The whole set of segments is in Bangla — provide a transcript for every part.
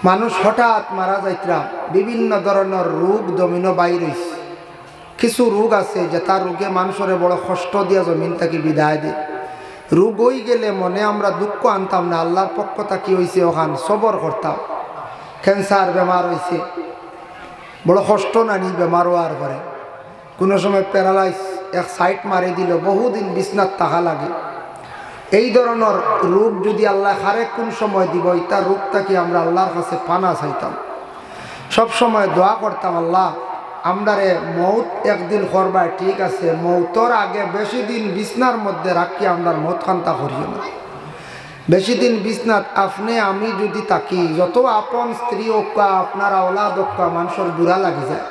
মানুষ হঠাৎ মারা যাইতরা বিভিন্ন ধরনের রোগ জমিনও বাইর হইছে। কিছু রোগ আছে যে তার রোগে মানুষের বড় কষ্ট দিয়া জমিন থেকে বিদায় দেয়। রোগ হয়ে গেলে মনে আমরা দুঃখ আনতাম না, আল্লাহর পক্ষতা কি হয়েছে ওখান সবর করতাম। ক্যান্সার বেমার হয়েছে, বড় কষ্ট নানি বেমার হওয়ার পরে কোনো সময় প্যারালাইজ এক সাইড মারি দিল, বহুদিন বিছনাত থাকা লাগে। এই ধরনের রোগ যদি আল্লাহ হারে কোন সময় দিব, এটা রোগটাকে আমরা আল্লাহর কাছে পানা চাইতাম। সব সময় দোয়া করতাম, আল্লাহ আমরারে মৌত একদিন করবাই, ঠিক আছে, মৌতর আগে বেশি দিন বিছনার মধ্যে রাখি আমরা মৌত খান্তা করিও না। বেশি দিন বিছনাত আপনি আমি যদি থাকি, যত আপন স্ত্রী ওকা আপনার আওলাদ ওকা মানুষের বুড়া লাগি যায়।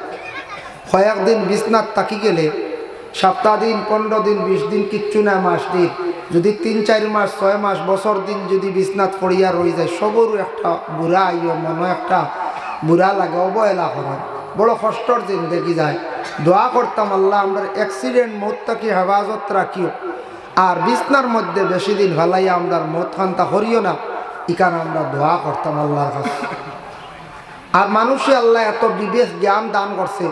কয়েকদিন বিছনাত থাকি গেলে সপ্তাহ দিন, 15 দিন, 20 দিন, কিচ্ছু না, মাস দিন, যদি 3-4 মাস, 6 মাস, বছর দিন যদি বিছনাত পড়িয়া রয়ে যায়, সবরও একটা বুড়া আইও, মনে একটা বুড়া লাগে, অবহেলা করেন, বড় কষ্টর জিন্দেগি যায়। দোয়া করতাম, আল্লাহ আমরা অ্যাক্সিডেন্ট মৌতটাকে হেফাজত রাখিও, আর বিছনার মধ্যে বেশি দিন ভালাইয়া আমরা মৌত খান্তা করিও না। ইকান আমরা দোয়া করতাম আল্লাহর কাছে। আর মানুষে আল্লাহ এত বিবেক জ্ঞান দান করছে,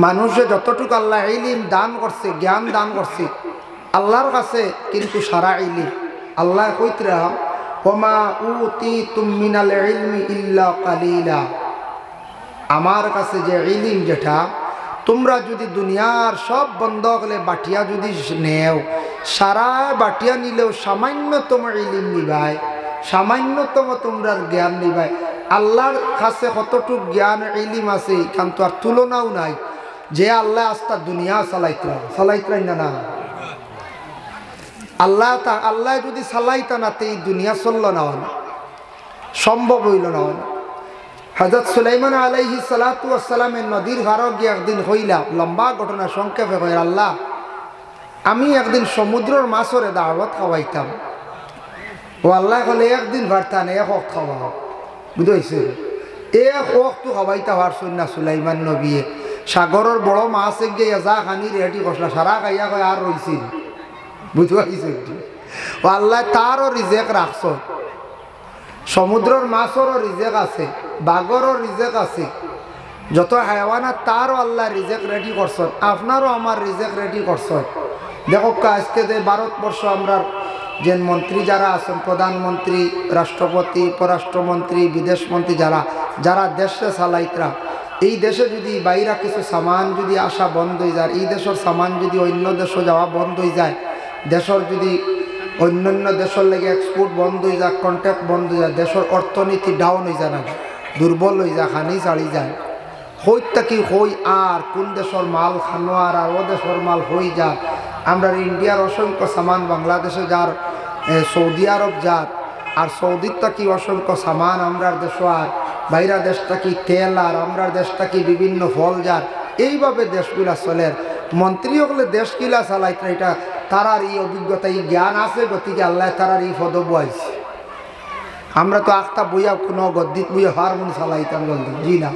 মানুষে যতটুকু আল্লাহ ইলম দান করছে, জ্ঞান দান করছে আল্লাহর কাছে, কিন্তু সারা ইলম আল্লাহ কইতরা ওমা উতিতুম মিনাল ইলমি ইল্লা কালিলা। আমার কাছে যে ইলম যেটা তোমরা যদি দুনিয়ার সব বন্ধ হলে বাটিয়া যদি নেও, সারা বাটিয়া নিলেও সামান্যতম ইলম নিবাই, সামান্যতম তোমরা জ্ঞান নিবাই। আল্লাহর কাছে কতটুকু জ্ঞান ইলম আছে এখান তো আর তুলনাও নাই। যে আল্লাহ আস্তা দুনিয়া চালাইতরা না, আল্লাহ যদি চালাইতা না, তো এই দুনিয়া চলল না, সম্ভব হইল না। হযরত সুলাইমান আলাইহিস সালাতু ওয়াস সালামের নদীর ভারত গিয়ে একদিন হইলা, লম্বা ঘটনা সংক্ষেপে কই, আল্লাহ আমি একদিন সমুদ্রের মাছরে দাওয়াত খাওয়াইতাম। ও আল্লাহ বলে একদিন ভারতান এক হক খাওয়াও, বুঝাইছে, এক হক তো খাওয়াইতা পারছুন না। সুলাইমান নবীয়ে সাগরের বড় মাছ গিয়ে যা খানি রেডি করলা, সারা খাইয়া কয় আর রইছিল, বুঝাইছে। ও আল্লাহ তারও রিজেক রাখছ, সমুদ্রের মাছেরও রিজেক আছে, বাগরও রিজেক আছে, যত হায়াওয়ানা তারও আল্লাহ রিজেক রেডি করছ, আপনারও আমার রিজেক রেডি করছ। দেখো আজকে যে ভারতবর্ষ আমরা যে মন্ত্রী যারা আছেন, প্রধানমন্ত্রী, রাষ্ট্রপতি, পররাষ্ট্রমন্ত্রী, বিদেশ মন্ত্রী, যারা দেশে চালাইতরা, এই দেশে যদি বাইরা কিছু সামান যদি আসা বন্ধ হয়ে যায়, এই দেশের সামান যদি অন্য দেশে যাওয়া বন্ধ হয়ে যায়, দেশের যদি অন্যান্য দেশের লেগে এক্সপোর্ট বন্ধ হয়ে যায়, কন্ট্যাক্ট বন্ধ হয়ে যায়, দেশের অর্থনীতি ডাউন হয়ে যায়, না দুর্বল হয়ে যায়, খানি চালি যায়, হইতা কি হই, আর কোন দেশের মাল খানোয়ার আর ও দেশের মাল হয়ে যায়। আমরা ইন্ডিয়ার অসংখ্য সামান বাংলাদেশে যার, সৌদি আরব যার, আর সৌদিরটা কি অসংখ্য সামান আমরার দেশ, আর বাইরা দেশটা কি তেল, আর আমরার দেশটা কি বিভিন্ন ফল যার, এইভাবে দেশগুলা চলে। মন্ত্রী হলে দেশ কিলা চালাইতে, এটা তারার এই অভিজ্ঞতা, এই জ্ঞান আছে, গতিকে আল্লাহ তারার এই পদ বইছে। আমরা তো আখতা বইয়া কোনো গদ্দিত বইয়া হারমোন চালাইতাম বলতে, জি না,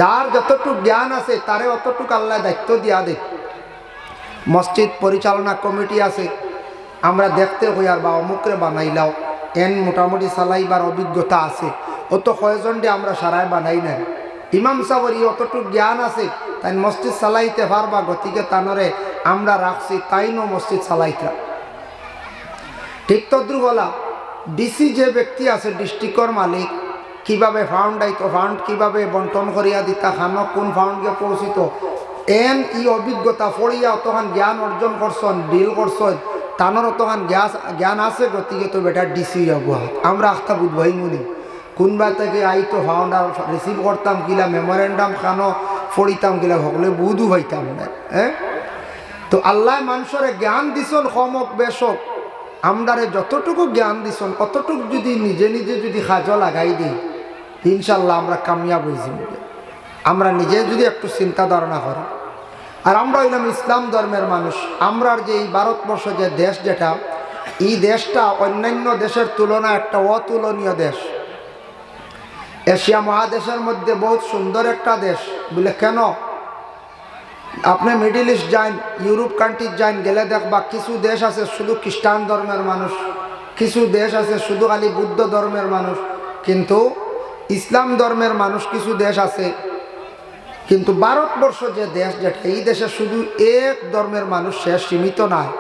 যার যতটুকু জ্ঞান আছে তারে অতটুকু আল্লাহ দায়িত্ব দিয়া দেয়। মসজিদ পরিচালনা কমিটি আছে, আমরা দেখতে হই আর বা অমুকরে বানাইলাও, এন মোটামুটি চালাইবার অভিজ্ঞতা আছে, অত কয়জন দিয়ে আমরা সারাই বানাই নাই। ইমাম সাহেবের অতটুকু জ্ঞান আছে, তাই মসজিদ চালাইতে পারবা, গতিকে তানরে আমরা রাখছি, তাই নো মসজিদ চালাইতা। ঠিক তদ্রু বলা ডিসি যে ব্যক্তি আছে, ডিস্ট্রিক্টর মালিক, কিভাবে ফাউন্ড আইতো, ফাউন্ড কিভাবে বন্টন করিয়া দিতা, খানো কোন ফাউন্ডকে পৌঁছিত, এন ই অভিজ্ঞতা পড়িয়া অতখান জ্ঞান অর্জন করছেন, ডিল করছেন, তানোর অতখান জ্ঞান আছে, গতিকে তো বেটা ডিসি হবো। আমরা আখতা বুধবাই মনি কোনবা থেকে আইতো ফাউন্ড আর রিসিভ করতাম কিলা, মেমোরেন্ডাম খানো পড়িতাম কিলা, সকলে বুধু হইতাম না। হ্যাঁ, তো আল্লাহ মানুষের জ্ঞান দিছন কমক বেশক, আমরারে যতটুকু জ্ঞান দিছন অতটুকু যদি নিজে নিজে যদি কাজ লাগাই দিই, ইনশাল্লাহ আমরা কামিয়াব হয়েছি। আমরা নিজে যদি একটু চিন্তা ধারণা করি, আর আমরা হইলাম ইসলাম ধর্মের মানুষ, আমরার যে এই ভারতবর্ষ যে দেশ, যেটা এই দেশটা অন্যান্য দেশের তুলনায় একটা অতুলনীয় দেশ। এশিয়া মহাদেশের মধ্যে বহুত সুন্দর একটা দেশ। বলে কেন? আপনি মিডিল ইস্ট যান, ইউরোপ কান্ট্রি যান, গেলে দেখবা কিছু দেশ আছে শুধু খ্রিস্টান ধর্মের মানুষ, কিছু দেশ আছে শুধু খালি বুদ্ধ ধর্মের মানুষ, কিন্তু ইসলাম ধর্মের মানুষ কিছু দেশ আছে, কিন্তু ভারতবর্ষ যে দেশ, যেটা এই দেশে শুধু এক ধর্মের মানুষ সে সীমিত নয়।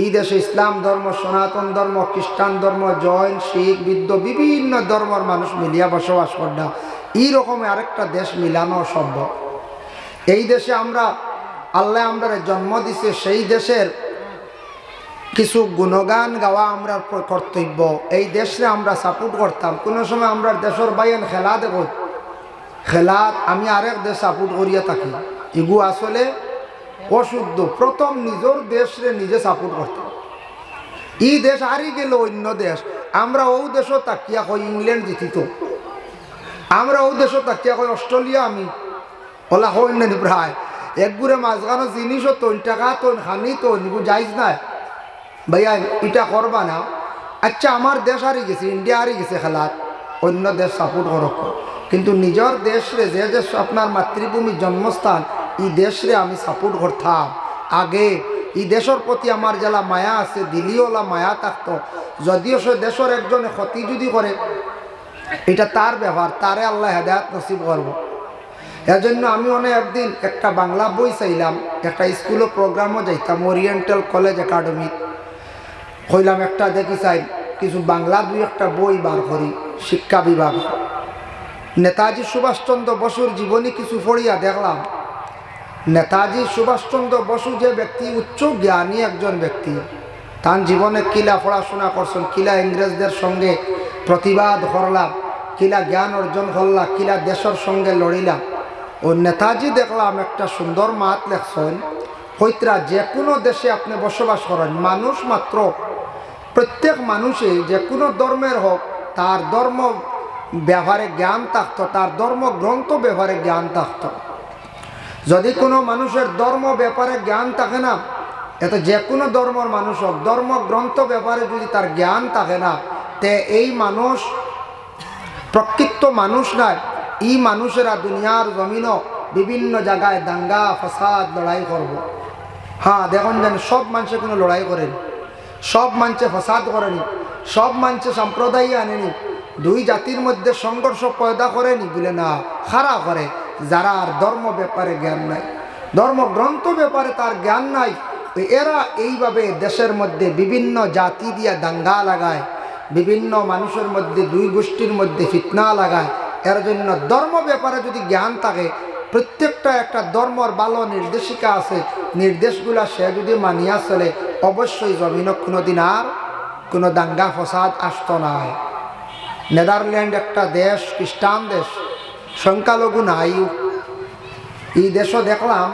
এই দেশে ইসলাম ধর্ম, সনাতন ধর্ম, খ্রিস্টান ধর্ম, জৈন, শিখ, বৌদ্ধ বিভিন্ন ধর্মের মানুষ মিলিয়া বসবাস করা, এইরকম আরেকটা দেশ মিলানো সম্ভব। এই দেশে আমরা আল্লাহ আমরা জন্ম দিছে, সেই দেশের কিছু গুণগান গাওয়া আমরা কর্তব্য। এই দেশে আমরা সাপোর্ট করতাম। কোনো সময় আমরা দেশের বাইন খেলা দেব, খেলা আমি আরেক দেশ সাপোর্ট করিয়া থাকি, এগু আসলে অশুদ্ধ। প্রথম নিজের দেশে নিজে সাপোর্ট করতাম। এই দেশ হারিয়ে গেল অন্য দেশ, আমরা ও দেশও তাকিয়া কই ইংল্যান্ড জিতিত, আমরা ও দেশও তাকিয়া কই অস্ট্রেলিয়া, আমি ওলা হই না প্রায় একগুড়ে মাঝখানো জিনিসও তৈন টাকা তৈন খানি তো নিবু যাইজ নাই ভাইয়া, এটা করবা না। আচ্ছা আমার দেশ হারিয়ে গেছে, ইন্ডিয়া হারিয়ে গেছে খেলাত, অন্য দেশ সাপোর্ট করক, কিন্তু নিজের দেশরে যে দেশ আপনার মাতৃভূমি জন্মস্থান, এই দেশরে আমি সাপোর্ট করতাম আগে। এই দেশের প্রতি আমার যারা মায়া আছে, দিলিওলা মায়া থাকতো। যদিও সে দেশের একজনে ক্ষতি যদি করে, এটা তার ব্যাপার, তারে আল্লাহ হেদায়েত নসিব করবো। এজন্য আমি একদিন একটা বাংলা বই চাইলাম, একটা স্কুলের প্রোগ্রামও যাইতাম, ওরিয়েন্টাল কলেজ একাডেমি হইলাম, একটা দেখি চাই কিছু বাংলা দুই একটা বই বার করি শিক্ষা বিভাগ। নেতাজি সুভাষচন্দ্র বসুর জীবনী কিছু পড়িয়া দেখলাম, নেতাজি সুভাষচন্দ্র বসু যে ব্যক্তি, উচ্চ জ্ঞানী একজন ব্যক্তি, তার জীবনে কিলা পড়াশোনা করছেন, কিলা ইংরেজদের সঙ্গে প্রতিবাদ করলাম, কিলা জ্ঞান অর্জন করলাম, কিলা দেশের সঙ্গে লড়িলাম। ও নেতাজি দেখলাম একটা সুন্দর মাত লেখছেন, হইতরা যে কোনো দেশে আপনি বসবাস করেন, মানুষ মাত্র প্রত্যেক মানুষে যে কোনো ধর্মের হোক, তার ধর্ম ব্যবহারে জ্ঞান থাকতো, তার ধর্ম গ্রন্থ ব্যবহারে জ্ঞান থাকতো। যদি কোনো মানুষের ধর্ম ব্যাপারে জ্ঞান থাকে না, এত যে কোনো ধর্মের মানুষ হোক, ধর্ম গ্রন্থ ব্যাপারে যদি তার জ্ঞান থাকে না, তে এই মানুষ প্রকৃত মানুষ নয়। এই মানুষেরা দুনিয়ার জমিনও বিভিন্ন জায়গায় দাঙ্গা ফসাদ লড়াই করব। হ্যাঁ দেখুন যেন সব মানুষে কোনো লড়াই করেন, সব মানুষে ফসাদ করেনি, সব মানুষে সম্প্রদায় আনেনি, দুই জাতির মধ্যে সংঘর্ষ পয়দা করেনি বলে না, খারাপ করে যারা আর ধর্ম ব্যাপারে জ্ঞান নাই, ধর্মগ্রন্থ ব্যাপারে তার জ্ঞান নাই। এরা এইভাবে দেশের মধ্যে বিভিন্ন জাতি দিয়া দাঙ্গা লাগায়, বিভিন্ন মানুষের মধ্যে দুই গোষ্ঠীর মধ্যে ফিতনা লাগায়। এর জন্য ধর্ম ব্যাপারে যদি জ্ঞান থাকে, প্রত্যেকটা একটা ধর্মর ভালো নির্দেশিকা আছে, নির্দেশগুলা সে যদি মানিয়া চলে, অবশ্যই জমিন কোনোদিন আর কোনো দাঙ্গা ফসাদ আসত না। নেদারল্যান্ড একটা দেশ, খ্রিস্টান দেশ, সংখ্যালঘু নাই। এই দেশও দেখলাম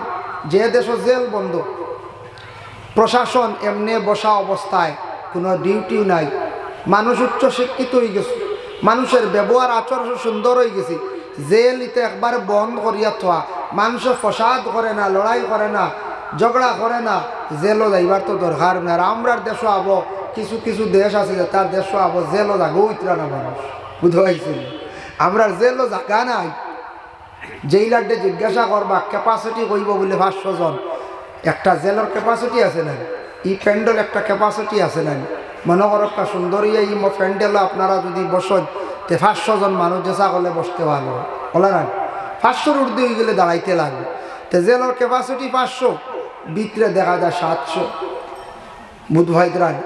যে দেশও জেল বন্ধ, প্রশাসন এমনি বসা অবস্থায়, কোনো ডিউটিও নাই, মানুষ উচ্চ শিক্ষিত হয়ে গেছে, মানুষের ব্যবহার আচরণ সুন্দর হয়ে গেছে, জেল ইতে একবার বন্ধ করিয়া থা, মানুষের ফসাদ করে না, লড়াই করে না, ঝগড়া করে না, জেলও যাইবার তো দরকার না। আর আমরার দেশও আবো, কিছু কিছু দেশ আছে যে তার দেশও আবো জেলও জাগো ইতরা না মানুষ, বুঝতে পারছি আমরা জেলও জাগা নাই। জেইলারডে জিজ্ঞাসা করবা ক্যাপাসিটি কইব বলে 500 জন, একটা জেলের ক্যাপাসিটি আছে না, এই প্যান্ডেল একটা ক্যাপাসিটি আছে না। মনে করো একটা সুন্দরী এই প্যান্ডেল আপনারা যদি বসেন, তে 500 জন মানুষ যেসা করলে বসতে পারবো, বলে না 500-র ঊর্ধ্বে হয়ে গেলে দাঁড়াইতে লাগবে। তো জেলের ক্যাপাসিটি 500, ভিতরে দেখা যায় 700। বুধ ভাইদ্রান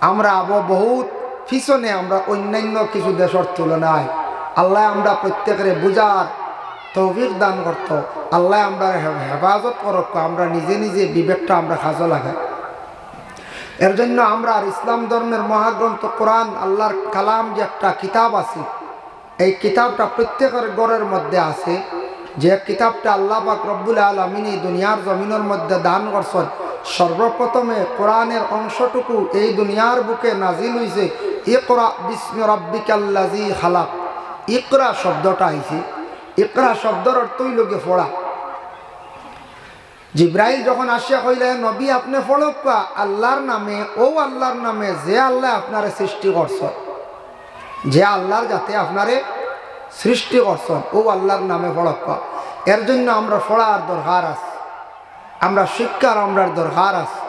আমরা আবো বহুত পিছনে, আমরা অন্যান্য কিছু দেশের তুলনায়। আল্লাহ আমরা প্রত্যেকের বুঝার তৌফিক দান করত, আল্লাহ আমরা হেফাজত করত, আমরা নিজে নিজে বিবেকটা আমরা কাজে লাগাই। এর জন্য আমরা আর ইসলাম ধর্মের মহাগ্রন্থ কোরআন, আল্লাহর কালাম যে একটা কিতাব আছে, এই কিতাবটা প্রত্যেকের ঘরের মধ্যে আছে। যে কিতাবটা আল্লাহ পাক রব্বুল আলামিন এই দুনিয়ার জমিনের মধ্যে দান করছেন, সর্বপ্রথমে কোরআনের অংশটুকু এই দুনিয়ার বুকে নাজিল হয়েছে। ইকরা বিস্মি রাব্বিকাল্লাযী খালাক, ইকরা শব্দটা আইছে, ইকরা শব্দের অর্থই লোকে পড়া। জিব্রাইল যখন আসিয়া কইলে নবী আপনি পড়ক আল্লাহর নামে, ও আল্লাহর নামে যে আল্লাহ আপনারে সৃষ্টি করছেন, যে আল্লাহর যাতে আপনারে সৃষ্টি করছেন, ও আল্লাহর নামে পড়ক। এর জন্য আমরা পড়ার দরকার আছে, আমরা শিক্ষার আমরা দরকার আছে।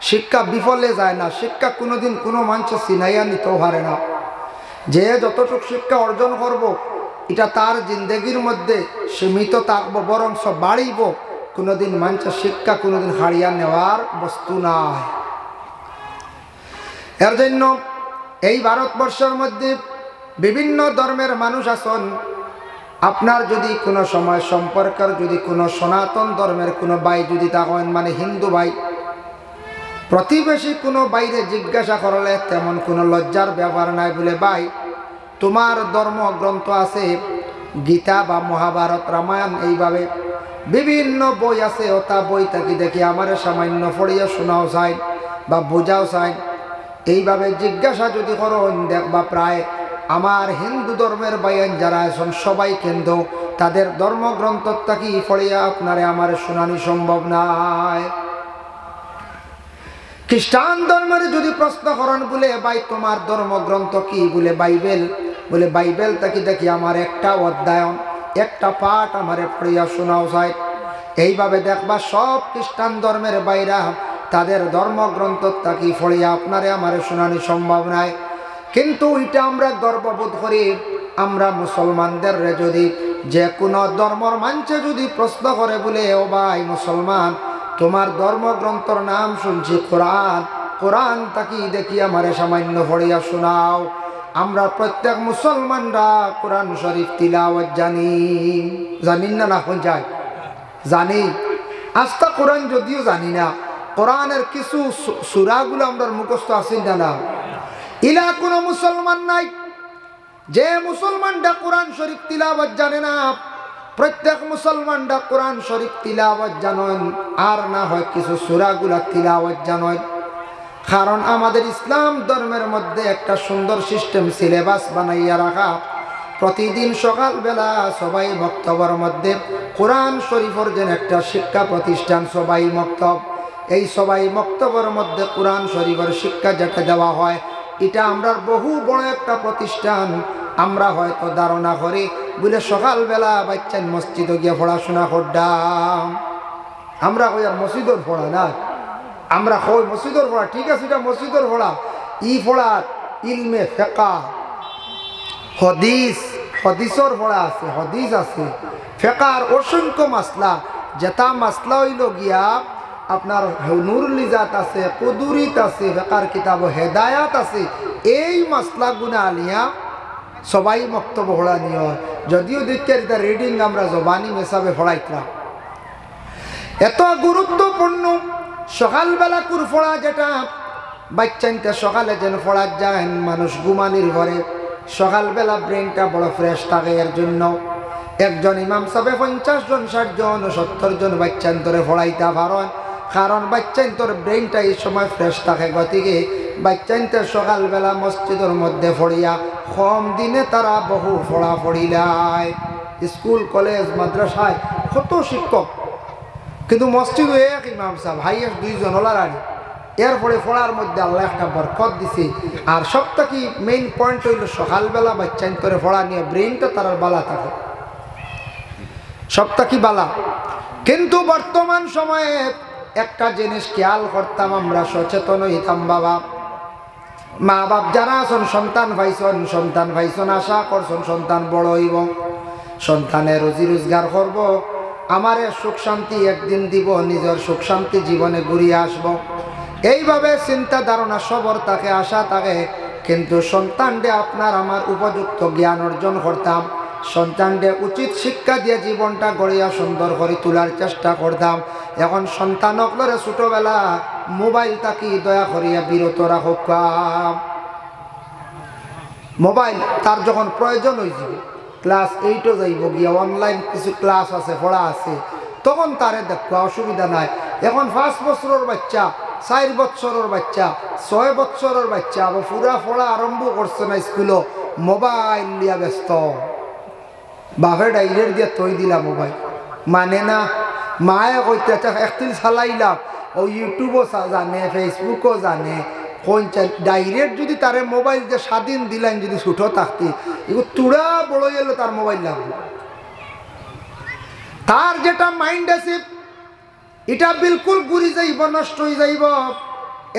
শিক্ষা বিফলে যায় না, শিক্ষা কোনোদিন কোনো মানুষ চিনাইয়া নিতেও পারে না। যে যতটুকু শিক্ষা অর্জন করব এটা তার জিন্দগির মধ্যে সীমিত থাকবো, বরং সব বাড়িব। কোনোদিন মানুষের শিক্ষা কোনোদিন হারিয়ে নেওয়ার বস্তু নয়। এর জন্য এই ভারতবর্ষের মধ্যে বিভিন্ন ধর্মের মানুষ আছেন। আপনার যদি কোনো সময় সম্পর্কের যদি কোনো সনাতন ধর্মের কোনো ভাই যদি থাকেন, মানে হিন্দু ভাই, প্রতিবেশী কোনো বাইরে জিজ্ঞাসা করলে তেমন কোনো লজ্জার ব্যাপার নাই। বলে ভাই তোমার ধর্মগ্রন্থ আছে গীতা বা মহাভারত রামায়ণ, এইভাবে বিভিন্ন বই আছে, ওটা বই থাকি দেখি আমার সামান্য পড়িয়া শোনাও চাই বা বোঝাও চাই। এইভাবে জিজ্ঞাসা যদি করেন দেখবা প্রায় আমার হিন্দু ধর্মের বাইন যারা আছেন সবাই কিন্তু তাদের ধর্মগ্রন্থ থাকি পড়িয়া আপনারে আমার শোনানি সম্ভব নাই। খ্রিস্টান ধর্মের যদি প্রশ্ন করেন বলে ভাই তোমার ধর্মগ্রন্থ কি, বলে বাইবেল, বলে বাইবেল থাকি দেখি আমার একটা অধ্যায়ন একটা পাঠ আমারে পড়িয়া শোনাও যায়। এইভাবে দেখবা সব খ্রিস্টান ধর্মের বাইরা তাদের ধর্মগ্রন্থ থাকি পড়িয়া আপনারে আমারে শোনানি সম্ভব নাই। কিন্তু এটা আমরা গর্ববোধ করি, আমরা মুসলমানদের যদি যে কোনো ধর্মর মানছে যদি প্রশ্ন করে বলে ও ভাই মুসলমান তোমার ধর্মগ্রন্থর নাম শুনছি কোরআন, কোরআন তাকি দেখি আমারে সামান্য পড়িয়া শোনাও। আমরা প্রত্যেক মুসলমানরা কোরআন শরীফ তিলাওয়াত জানি, জানিন না? না যায় জানি। আস্তা কোরআন যদিও জানি না, কোরআনের কিছু সূরাগুলো আমরা মুখস্থ আছি না? ইলা কোনো মুসলমান নাই যে মুসলমানরা কোরআন শরীফ তিলাওয়াত জানে না। প্রত্যেক মুসলমানরা কোরআন শরীফ তিলাওয়াত জানেন, আর না হয় কিছু সূরাগুলা তিলাওয়াত জানেন। কারণ আমাদের ইসলাম ধর্মের মধ্যে একটা সুন্দর সিস্টেম সিলেবাস বানাইয়া রাখা। প্রতিদিন সকালবেলা সবাই মক্তবের মধ্যে কোরআন শরীফের যেন একটা শিক্ষা প্রতিষ্ঠান সবাই মক্তব, এই সবাই মক্তবের মধ্যে কোরআন শরীফের শিক্ষা যেটা দেওয়া হয়, এটা আমরা বহু বড় একটা প্রতিষ্ঠান। আমরা হয়তো ধারণা করি বলে সকালবেলা বাচ্চান মসজিদে গিয়ে পড়াশোনা করতাম, আমরা কই আর মসজিদের পড়া না, আমরা কই মসজিদের পড়া ঠিক আছে, এটা মসজিদের পড়া। ই পড়া ইলমে ফিকহ হদিস, হদিসর পড়া আছে, হদিস আছে, ফিকহর অসংখ্য মাসলা, যেটা মাসলা হইল গিয়া আপনার নুরুল ইজাত আছে, কুদুরিত আছে, ফিকহর কিতাব হেদায়াত আছে। এই মাসলা গুনা আলিয়া সবাই মক্তব পড়া নিয়, যদিও দেখতে এটা রিডিং আমরা জবানি মেসাবে পড়াইতাম। এত গুরুত্বপূর্ণ সকালবেলা কুর পড়া, যেটা বাচ্চাইতে সকালে যেন পড়া যায়, মানুষ ঘুমানির ঘরে সকালবেলা ব্রেনটা বড় ফ্রেশ থাকে। এর জন্য একজন ইমাম সাহেব 50 জন 60 জন 70 জন বাচ্চান্তরে পড়াইতে পারেন, কারণ বাচ্চান্তর ব্রেনটা এই সময় ফ্রেশ থাকে। গতিকে বাচ্চাইতে সকালবেলা মসজিদের মধ্যে পড়িয়া কম দিনে তারা বহু পড়া পড়িলায়। স্কুল কলেজ মাদ্রাসায় কত শিক্ষক, কিন্তু মসজিদও এক ইমাম সাহেব, হাইয়েস্ট 2 জন ওলারানি। এরপরে পড়ার মধ্যে আল্লাহ একটা বরকত দিছে। আর সবটা কি মেইন পয়েন্ট হইল সকালবেলা বাচ্চাইন্তরে পড়া নিয়ে ব্রেনটা তার বালা থাকে, সবটা কি বালা। কিন্তু বর্তমান সময়ে একটা জিনিস খেয়াল করতাম, আমরা সচেতন হইতাম। বাবা মা বাপ যারা আছেন সন্তান পাইছেন, আশা করছেন সন্তান বড় হইব, সন্তানের রুজি রোজগার করব, আমারে সুখ শান্তি একদিন দিব, নিজের সুখ শান্তি জীবনে ঘুরিয়ে আসব, এইভাবে চিন্তা ধারণা সবর থাকে, আশা থাকে। কিন্তু সন্তানকে আপনার আমার উপযুক্ত জ্ঞান অর্জন করতাম, সন্তানকে উচিত শিক্ষা দিয়ে জীবনটা গড়িয়া সুন্দর করে তোলার চেষ্টা করতাম। এখন সন্তানকলরে ছোটবেলা মোবাইল তাকি দয়া করিয়া বিরত রাখুক। মোবাইল তার যখন প্রয়োজন হয়েছে, ক্লাস 8ও যাইব গিয়া, অনলাইন কিছু ক্লাস আছে পড়া আছে, তখন তারে দেখা অসুবিধা নাই। এখন 5 বছরের বাচ্চা, 4 বছরের বাচ্চা, 6 বছরের বাচ্চা আবার পুরা পড়া আরম্ভ করছে না, স্কুলও মোবাইল লিয়া ব্যস্ত। বাপে ডাইরেক্ট দিয়ে তৈ দিলা মোবাইল, মানে না। মায়ে কইতে একদিন চালাইলাম, ও ইউটিউবও জানে, ফেসবুকও জানে, কোন ডাইরেক্ট যদি তারে মোবাইল দিয়ে স্বাধীন দিলেন, যদি ছুটো থাকতি এগুলো তুড়া বড় এলো তার মোবাইল লাগবে। তার যেটা মাইন্ড আছে এটা বিলকুল ঘুরি যাইব, নষ্ট হয়ে যাইব।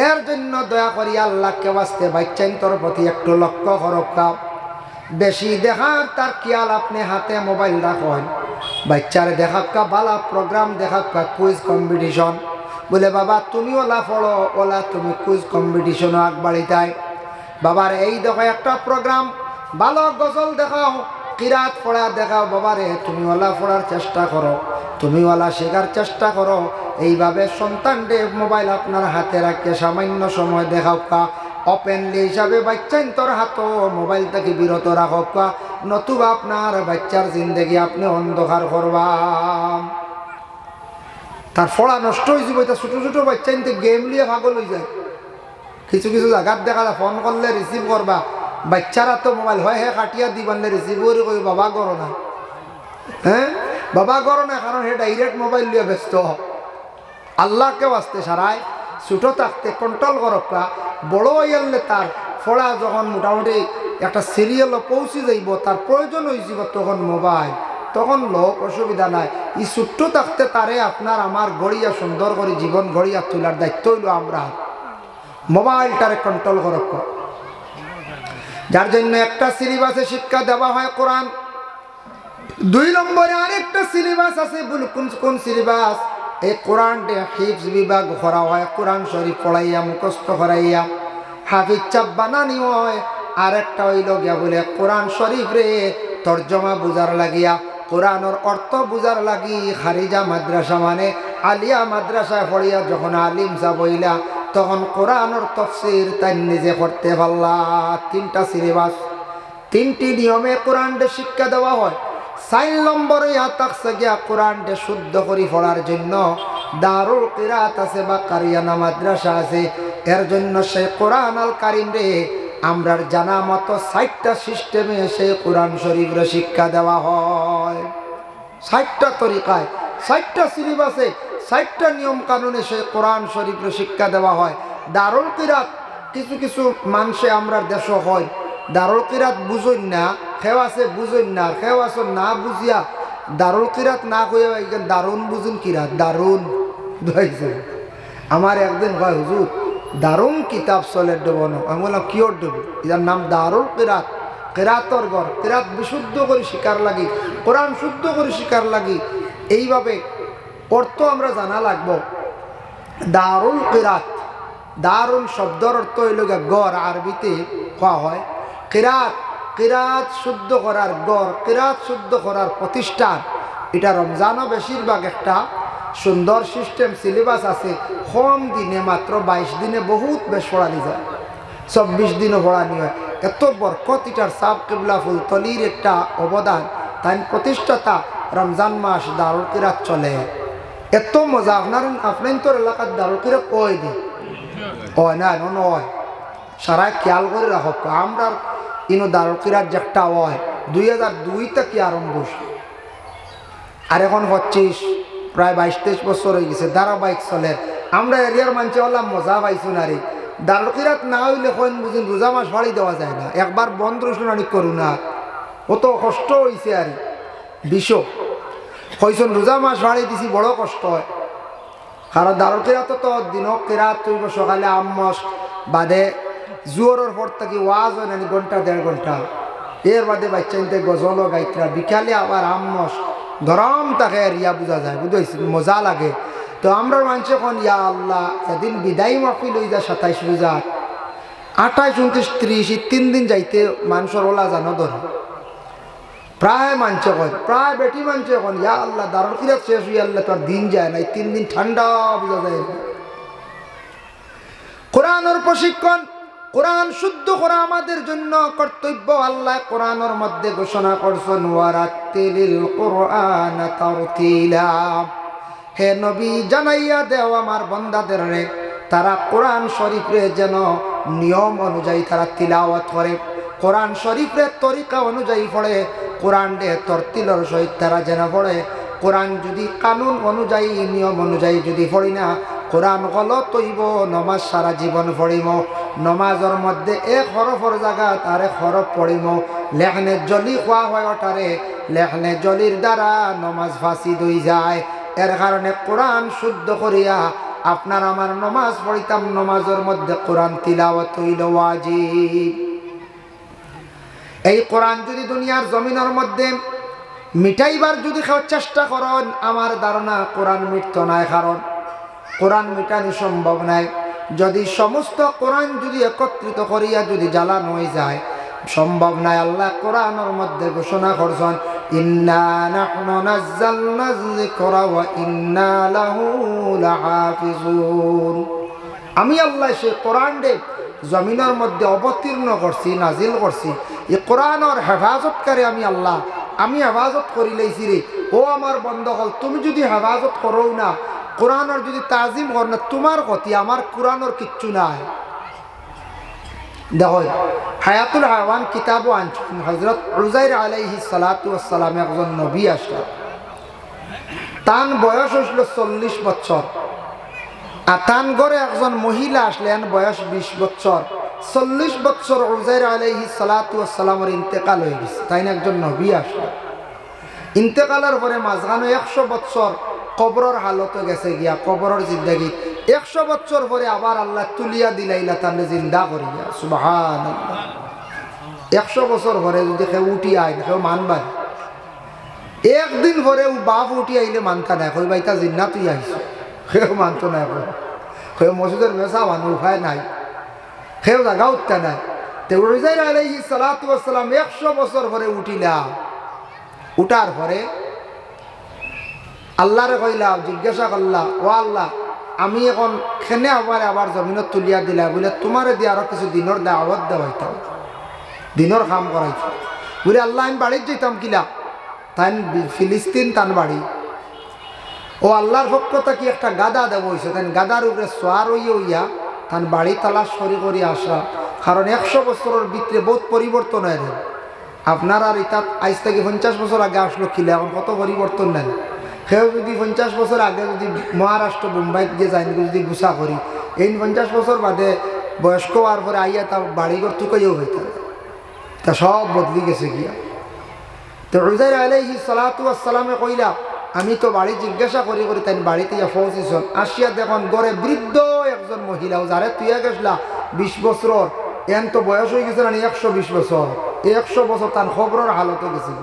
এর জন্য দয়া করি আল্লাহকে বাঁচতে বাচ্চাইন্তর প্রতি একটু লক্ষ্য করক্কা। বেশি দেখার তার খেয়াল আপনি হাতে মোবাইল রাখেন বাচ্চারে দেখাক্কা বালা প্রোগ্রাম দেখাক্কা কুইজ কম্পিটিশন বলে বাবা তুমি ওলা পড়ো ওলা তুমি কুইজ কম্পিটিশনও আগবাড়ি যায় বাবার এই দেখো একটা প্রোগ্রাম ভালো গজল দেখাও কিরাত পড়া দেখাও বাবারে তুমি ওলা পড়ার চেষ্টা করো তুমি ওলা শেখার চেষ্টা করো এইভাবে সন্তানকে মোবাইল আপনার হাতে রাখে সামান্য সময় দেখাও ওপেনলি হিসাবে বাচ্চাইন তোর হাতও মোবাইল থেকে বিরত রাখক নতুবা আপনার বাচ্চার জিন্দগি আপনি অন্ধকার করবা তার পড়া নষ্ট হয়ে যাবে তা ছোটো ছোটো বাচ্চাইন তো গেম নিয়ে পাগল হয়ে যায় কিছু কিছু জায়গার দেখা যায় ফোন করলে রিসিভ করবা বাচ্চারা তো মোবাইল হয় হে কাটিয়া দিবানলে রিসিভ করে কই বাবা করো না হ্যাঁ বাবা করো না কারণ হে ডাইরেক্ট মোবাইল নিয়ে ব্যস্ত আল্লাহকে বাঁচতে সারায় ছোটো থাকতে কন্ট্রোল করকা বড় হইলে তার ফড়া যখন মোটামুটি একটা সিরিয়ালও পৌঁছে যাইব তার প্রয়োজন হয়েছিল তখন মোবাইল তখন লোক অসুবিধা নাই এই ছোট্ট থাকতে তারে আপনার আমার গড়িয়া সুন্দর করে জীবন গড়িয়া তোলার দায়িত্ব হইল আমরা মোবাইলটারে কন্ট্রোল করক যার জন্য একটা সিলেবাসে শিক্ষা দেওয়া হয় কোরআন 2 নম্বরে আরেকটা সিলেবাস আছে কোন সিলেবাস এই কোরআনটা হিফজ বিভাগ করা হয় কোরআন শরীফ পড়াইয়া মুখস্থ করাইয়া হাফিজ চাপ বানানি হয় আরেকটা হইল গিয়া বলে কোরআন শরীফ রে তর্জমা বুঝার লাগিয়া কোরআনের অর্থ বুঝার লাগি খারিজা মাদ্রাসা মানে আলিয়া মাদ্রাসায় পড়িয়া যখন আলিম যা বইলা তখন কোরআনের তফসির তাই নিজে করতে পারলা 3টা সিলেবাস 3টি নিয়মে কোরআনটা শিক্ষা দেওয়া হয় 4 নম্বরে থাকছে গিয়া কোরআনটা শুদ্ধ করে পড়ার জন্য দারুল কিরাত আছে বা কারিয়ানা মাদ্রাসা আছে এর জন্য সেই কোরআন আল কারিম রে আমরার জানা মতো 60টা সিস্টেমে সেই কোরআন শরীফের শিক্ষা দেওয়া হয় 60টা তরিকায় 60টা সিলেবাসে 60টা নিয়ম কানুনে সেই কোরআন শরীফের শিক্ষা দেওয়া হয় দারুল কিরাত কিছু কিছু মানুষে আমরা দেশ হয় দারুল কিরাত বুঝুন না খেও আছে বুঝুন না খেও আছে না বুঝিয়া দারুল কিরাত না কইয়া দারুণ বুঝুন কিরাত দারুণ আমার একদিন ভাই হুজুর দারুণ কিতাব চলে দেবনো আমি বললাম কিয়র দেব এটার নাম দারুল কিরাত কিরাতর ঘর কিরাত বিশুদ্ধ করে শিকার লাগি কোরআন শুদ্ধ করে শিকার লাগি এইভাবে অর্থ আমরা জানা লাগবো দারুল কিরাত দারুন শব্দর অর্থ হইল গড় আরবিতে কোয়া হয় কিরাত কিরাত শুদ্ধ করার গড় কিরাত শুদ্ধ করার প্রতিষ্ঠান এটা রমজানও বেশিরভাগ একটা সুন্দর সিস্টেম সিলেবাস আছে কম দিনে মাত্র 22 দিনে বহুত বেশ পড়ানি যায় 24 দিনও পড়ানি হয় এত বরকত এটার সাব কিবলা ফুলতলির একটা অবদান তাই প্রতিষ্ঠাতা রমজান মাস দারুল কিরাত চলে এত মজা আপনার তোর এলাকার দারুল কিরাত ওই দি ওই না নয় সারাই খেয়াল করে রাখো আমরা ইনো দারুল কিরাত যে একটা হয় 2002 থেকে আরম্ভ আর এখন 25 প্রায় 22-23 বছর হয়ে গেছে ধারাবাহিক চলে আমরা এরিয়ার মানুষ হলাম মজা পাইছো না রে দারুল কিরাত না হইলে কোন বুঝুন রোজা মাস বাড়ি দেওয়া যায় না একবার বন্ধ শুনানি করু না অত কষ্ট হয়েছে আর বিশ্ব হয়েছেন রোজা মাস বাড়ি দিছি বড় কষ্ট হয় কারণ দারুল কিরাত তো দিনক কিরাত তুইব সকালে আম্মস বাদে জোরের পর থেকে ওয়াজ হয় না ঘন্টা 1.5 ঘন্টা এর বাদে বাচ্চাইতে গজলও গাইতরা বিকালে আবার আম্মস গরম তাকে রিয়া বোঝা যায় বুঝেছি মজা লাগে তো আমরা মানুষ এখন ইয়া আল্লাহ সেদিন বিদায় মাহফিল হয়ে যায় 27 রোজার 28, 29, 30 3 দিন যাইতে মানুষের ওলা জানো ধর প্রায় মানুষ কয় প্রায় বেটি মানুষ এখন ইয়া আল্লাহ দারুল কিরাত শেষ হয়ে আল্লাহ তোর দিন যায় না 3 দিন ঠান্ডা বোঝা যায় কোরআনের প্রশিক্ষণ কোরআন শুদ্ধ করা আমাদের জন্য কর্তব্য আল্লাহ কোরআনের মধ্যে ঘোষণা করছেন ওয়ারাতিলিল কুরআন তারতিলা হে নবী জানাইয়া দেও আমার বান্দাদের রে তারা কোরআন শরীফে যেন নিয়ম অনুযায়ী তারা তিলাওয়াত করে কোরআন শরীফের তরিকা অনুযায়ী পড়ে কোরআন দে তরতিলর সহিত তারা যেন পড়ে কোরআন যদি কানুন অনুযায়ী নিয়ম অনুযায়ী যদি পড়ি না কোরআন গলত হইব নমাজ সারা জীবন পড়িম নমাজের মধ্যে এক হরফর জায়গা তারে হরফ পড়িম লেখনে জলি খোয়া হয় ওটারে লেখনে জলির দ্বারা নমাজ ফাঁসি দই যায় এর কারণে কোরআন শুদ্ধ করিয়া আপনার আমার নমাজ পড়িতাম নমাজের মধ্যে কোরআন তিলাওয়াত হইল ওয়াজিব এই কোরআন যদি দুনিয়ার জমিনের মধ্যে মিটাইবার যদি চেষ্টা করেন, আমার ধারণা কোরআন মিটত নাই, কারণ কোরআন মিটানি সম্ভব নাই। যদি সমস্ত কোরআন যদি একত্রিত করিয়া যদি জ্বালানো হয়ে যায়, সম্ভব নাই। আল্লাহ কোরআনের মধ্যে ঘোষণা করছেন, ইন্না নাহনু নাযালনা যিকরা ওয়া ইন্না লাহু লাহাফিজুন। আমি আল্লাহ সে কোরআনকে জমিনের মধ্যে অবতীর্ণ করছি, নাজিল করছি। এই কোরআনের হেফাজতকারী আমি আল্লাহ, আমি হেফাজত করি লাইছি রে। ও আমার বন্ধুগণ, তুমি যদি হেফাজত করো না, কোরআনের যদি তাজিম কর না, তোমার ক্ষতি, আমার কোরআনের কিচ্ছু নাই। দেখো হায়াতুল হায়াওয়ান কিতাবও আনছেন, হযরত উযাইর আলাইহিস সালাতু ওয়াস সালাম একজন নবী আসলেন। তার বয়স হইল 40 বছর। আর তার ঘরে একজন মহিলা আসলেন, বয়স 20 বছর। 40 বছর উযাইর আলাইহিস সালাতু ওয়াস সালামের ইন্তেকাল হয়ে গেছে, তাই না একজন নবী আসলেন। ইন্তেকালের পরে মাঝখানে 100 বছর কবরের হালতে গেছে গিয়া, কবরের জিন্দেগি 100 বছর পরে আবার আল্লাহ তুলিয়া দিলাইলা তাহলে জিন্দা করিয়া। সুবহানাল্লাহ। 100 বছর পরে যদি কেউ উঠি আয়, কেউ মানবাই, একদিন পরে বাপ উঠি আইলে মানতা নাই, কই বাইতা জিন্না তুই আইস, কেউ মানত না। কেউ মসজিদের মেসা মানুষ উপায় নাই, কেউ জায়গা উঠতে নাই। তো উযাইর আলাইহিস সালাতু ওয়াস সালাম 100 বছর পরে উঠিলা। উঠার পরে আল্লাহরে কইলা, জিজ্ঞাসা করলা, ও আল্লাহ, আমি এখন খেনে আবার জমিনত তুলিয়া দিলা, বলে তোমারে দিয়ে আরো কিছু দিনের দাওয়াত দেওয়াইতাম, দিনের কাম করাইত। বলে আল্লাহ আমি বাড়ির যেতাম কিলা, তাই ফিলিস্তিন তান বাড়ি। ও আল্লাহর পক্ষ থেকে একটা গাদা দেব হয়েছে, তাই গাদার উপরে সোয়ার হইয়া তান বাড়ি তালাশ করি আসা। কারণ 100 বছরের ভিতরে বহুত পরিবর্তন হয়ে যায়। আপনার আর এটা আজ থেকে 50 বছর আগে আসলো কিলা, এখন কত পরিবর্তন নেন। সেও যদি 50 বছর আগে যদি মহারাষ্ট্র মুম্বাইত গিয়ে যাই যদি গুছা করি, এই 50 বছর বাদে বয়স্ক হওয়ার পরে আইয়া তা বাড়িঘর টুকাইও হইতে, তা সব বদলি গেছে গিয়া। তো উযাইর আলাইহিস সালাতু ওয়াস সালামে কইলা, আমি তো বাড়ি জিজ্ঞাসা করি তাই বাড়িতে পৌঁছিছন। আসিয়া দেখুন ঘরে বৃদ্ধ একজন মহিলা, যারে তুইয়া গেছলা 20 বছর, এন তো বয়স হয়ে গেছে না 120 বছর। 100 বছর তার খবরের হালতে গেছে।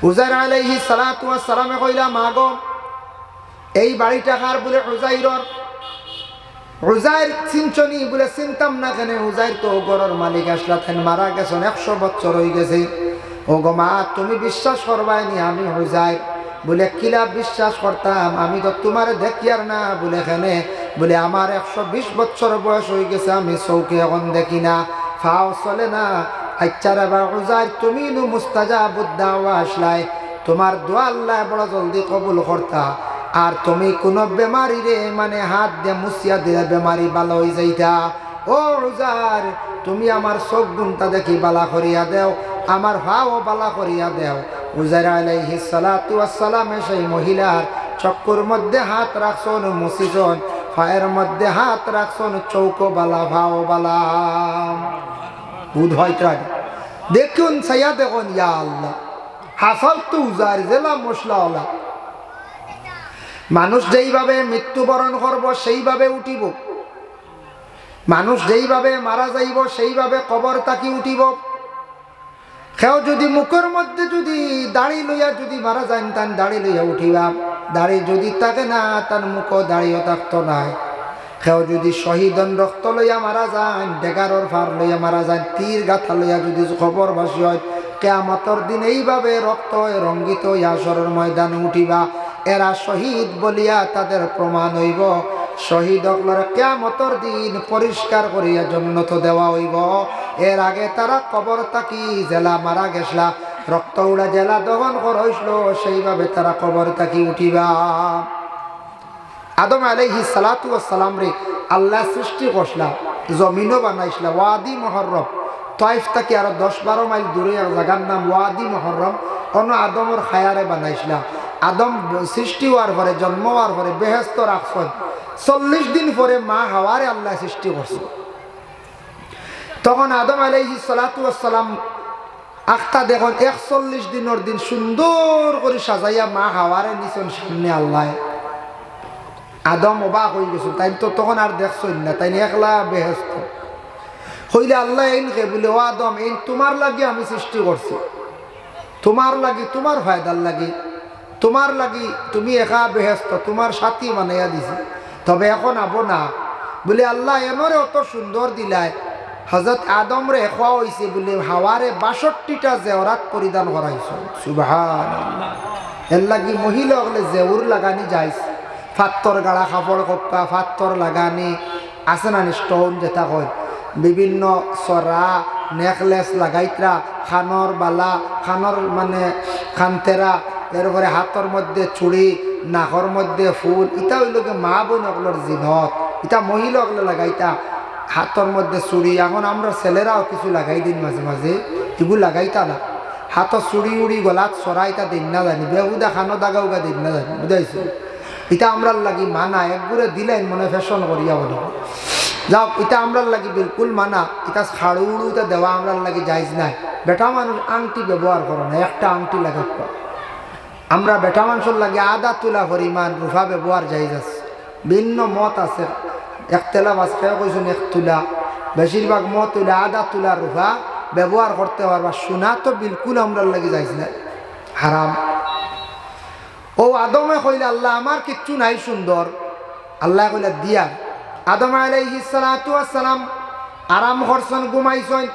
উযাইর আলাইহিস সালাতু ওয়াস সালামে কইলা, মা গো, এই বাড়িটা কার? বলে উযাইরের। উযাইর চিনছনি? বলে চিনতাম না কেন, উযাইর তো ঘরের মালিক, আসলা থেন মারা গেছেন, 100 বছর হয়ে গেছে। ও গো মা, তুমি বিশ্বাস করবাই নি আমি উযাইর? বলে কিলা বিশ্বাস করতাম, আমি তো তোমার দেখিয়ার না। বলে কেনে? বলে আমার 120 বছর বয়স হয়ে গেছে, আমি চৌকে এখন দেখি না, ফাও চলে না। আচ্ছা রে বা উযাইর, তুমি নু মুস্তাজাবুদ দাওয়া আসলাই, তোমার দোয়া আল্লাহ বড় জলদি কবুল করতা। আর তুমি কোনো বেমারি রে মানে হাত দিয়ে মুছিয়া দিলে বেমারি ভালো হয়ে যাইতা। ও উযাইর, তুমি আমার চোখ গুণটা দেখি বালা করিয়া দেও, আমার হাও বালা করিয়া দেও। উযাইর আলাইহিস সালাতু ওয়াস সালামে সেই মহিলার চক্কর মধ্যে হাত রাখছন, মুছিছন, পায়ের মধ্যে হাত রাখছন, চৌকো বালা, ভাও বালা। বুধ হয় তাই দেখুন, সাইয়া দেখুন, ইয়া আল্লাহ, হাসাল তো উযাইর জেলা মশলাওয়ালা। মানুষ যেইভাবে মৃত্যুবরণ করব সেইভাবে উঠিব, মানুষ যেইভাবে মারা যাইব সেইভাবে কবর তাকি উঠিব। কেউ যদি মুখের মধ্যে যদি দাড়ি লইয়া যদি মারা যায়, তার দাড়ি লইয়া উঠিবা। দাড়ি যদি থাকে না, তার মুখ দাড়িও থাকতো না। কেউ যদি শহীদন রক্ত লইয়া মারা যায়, ডেগারর ফার লইয়া মারা যায়, তীর গাথা লইয়া যদি খবরবাসী হয়, কিয়ামতের দিন এইভাবে রক্ত রঙ্গিত হাসরের ময়দানে উঠিবা। এরা শহীদ বলিয়া তাদের প্রমাণ হইব। শহীদ হকলরে কিয়ামতের দিন পরিষ্কার করিয়া জান্নাত দেওয়া হইব। এর আগে তারা কবর তাকি জেলা মারা গেছলা, রক্ত উড়া জেলা দহন করইছিল, সেইভাবে তারা কবর তাকি উঠিবা। আদম আলাইহিস সালাতু ওয়াস সালাম রে আল্লাহ সৃষ্টি করছলা, জমিনও বানাইছলা, ওয়াদি মুহররম। তাইফ থেকে আরো 10-12 মাইল দূরে এক জায়গার নাম ওয়াদি মুহররম, অন্য আদমর খায়ারে বানাইছলা। আদম সৃষ্টি হওয়ার পরে, জন্ম হওয়ার পরে বেহেশত রাখছেন। 40 দিন পরে মা হাওয়ারে আল্লাহ সৃষ্টি করছে। তখন আদম আলাইহিস সালাতু ওয়াস সালাম আখতা দেখুন 41 দিনের দিন সুন্দর করে সাজাইয়া মা হাওয়ারে নিছেন সামনে আল্লাহ। আদম অবাক হয়ে গেছে, তাই তো তখন আর দেখছেন না, তাই একলা বেহেশত। হইলে আল্লাহ এইনকে বলে ও আদম এই তোমার লাগি আমি সৃষ্টি করছি, তোমার লাগি, তোমার ফায়দার লাগি, তোমার লাগি তুমি একা বেহেস্ত তোমার সাথী বানাইয়া দিছি, তবে এখন আবো না। বলে আল্লাহ এনরে অত সুন্দর দিলায় হযরত আদম রে খোয়া হইছে বলে হাওয়ারে ৬২টা জেওরাত পরিধান করাইছো। সুবহানাল্লাহ। এর লাগি মহিলা হলে জেউর লাগানি যাইছে, ফাত্তর গাড়া কাপড় কপ্পা ফাত্তর লাগানি আছে না স্টোন যেটা হয়, বিভিন্ন সরা নেকলেস লাগাইতরা, খানর বালা, খানর মানে খানতেরা, এরপরে হাতর মধ্যে চুড়ি, নাকর মধ্যে ফুল, ইটা হইল মা বোন অগলোর জিনত, ইটা মহিলা অগলো লাগাইতা হাতর মধ্যে চুড়ি। এখন আমরা ছেলেরাও কিছু লাগাই দিন মাঝে মাঝে, এগুলো লাগাইতা না, হাতর চুড়ি উড়ি গলাত সরাইতা দিন না জানি, বেহুদা খানো দাগা উগা দিন না জানি, বুঝাইছো? এটা আমরার লাগি মানা, একগুড়ে দিলেন মনে ফ্যাশন করিয়া বলি যাও, এটা আমরার লাগি বিলকুল মানা, এটা খাড়ু উড়ুতে দেওয়া আমরার লাগি যাইজ নাই। বেটা মানুষ আংটি ব্যবহার করো না, একটা আংটি লাগে। আমরা বেটা মানুষের লাগে আদা তুলা পরিমাণ রুফা ব্যবহার যাইজ আছে, ভিন্ন মত আছে, এক তেলা মাছ খেয়ে কইছেন এক তুলা, বেশিরভাগ মত তুলা আদা তুলা রুফা ব্যবহার করতে পারবা। সোনা তো বিলকুল আমরার লাগে যাইজ নাই, হারাম। ও আদমে কইলে আল্লাহ আমার কিচ্ছু নাই সুন্দর, আল্লাহ কইলে দিয়া। আদম আলাইহিস সালাতু ওয়াস সালাম আরাম করছেন, ঘুমাইছেন।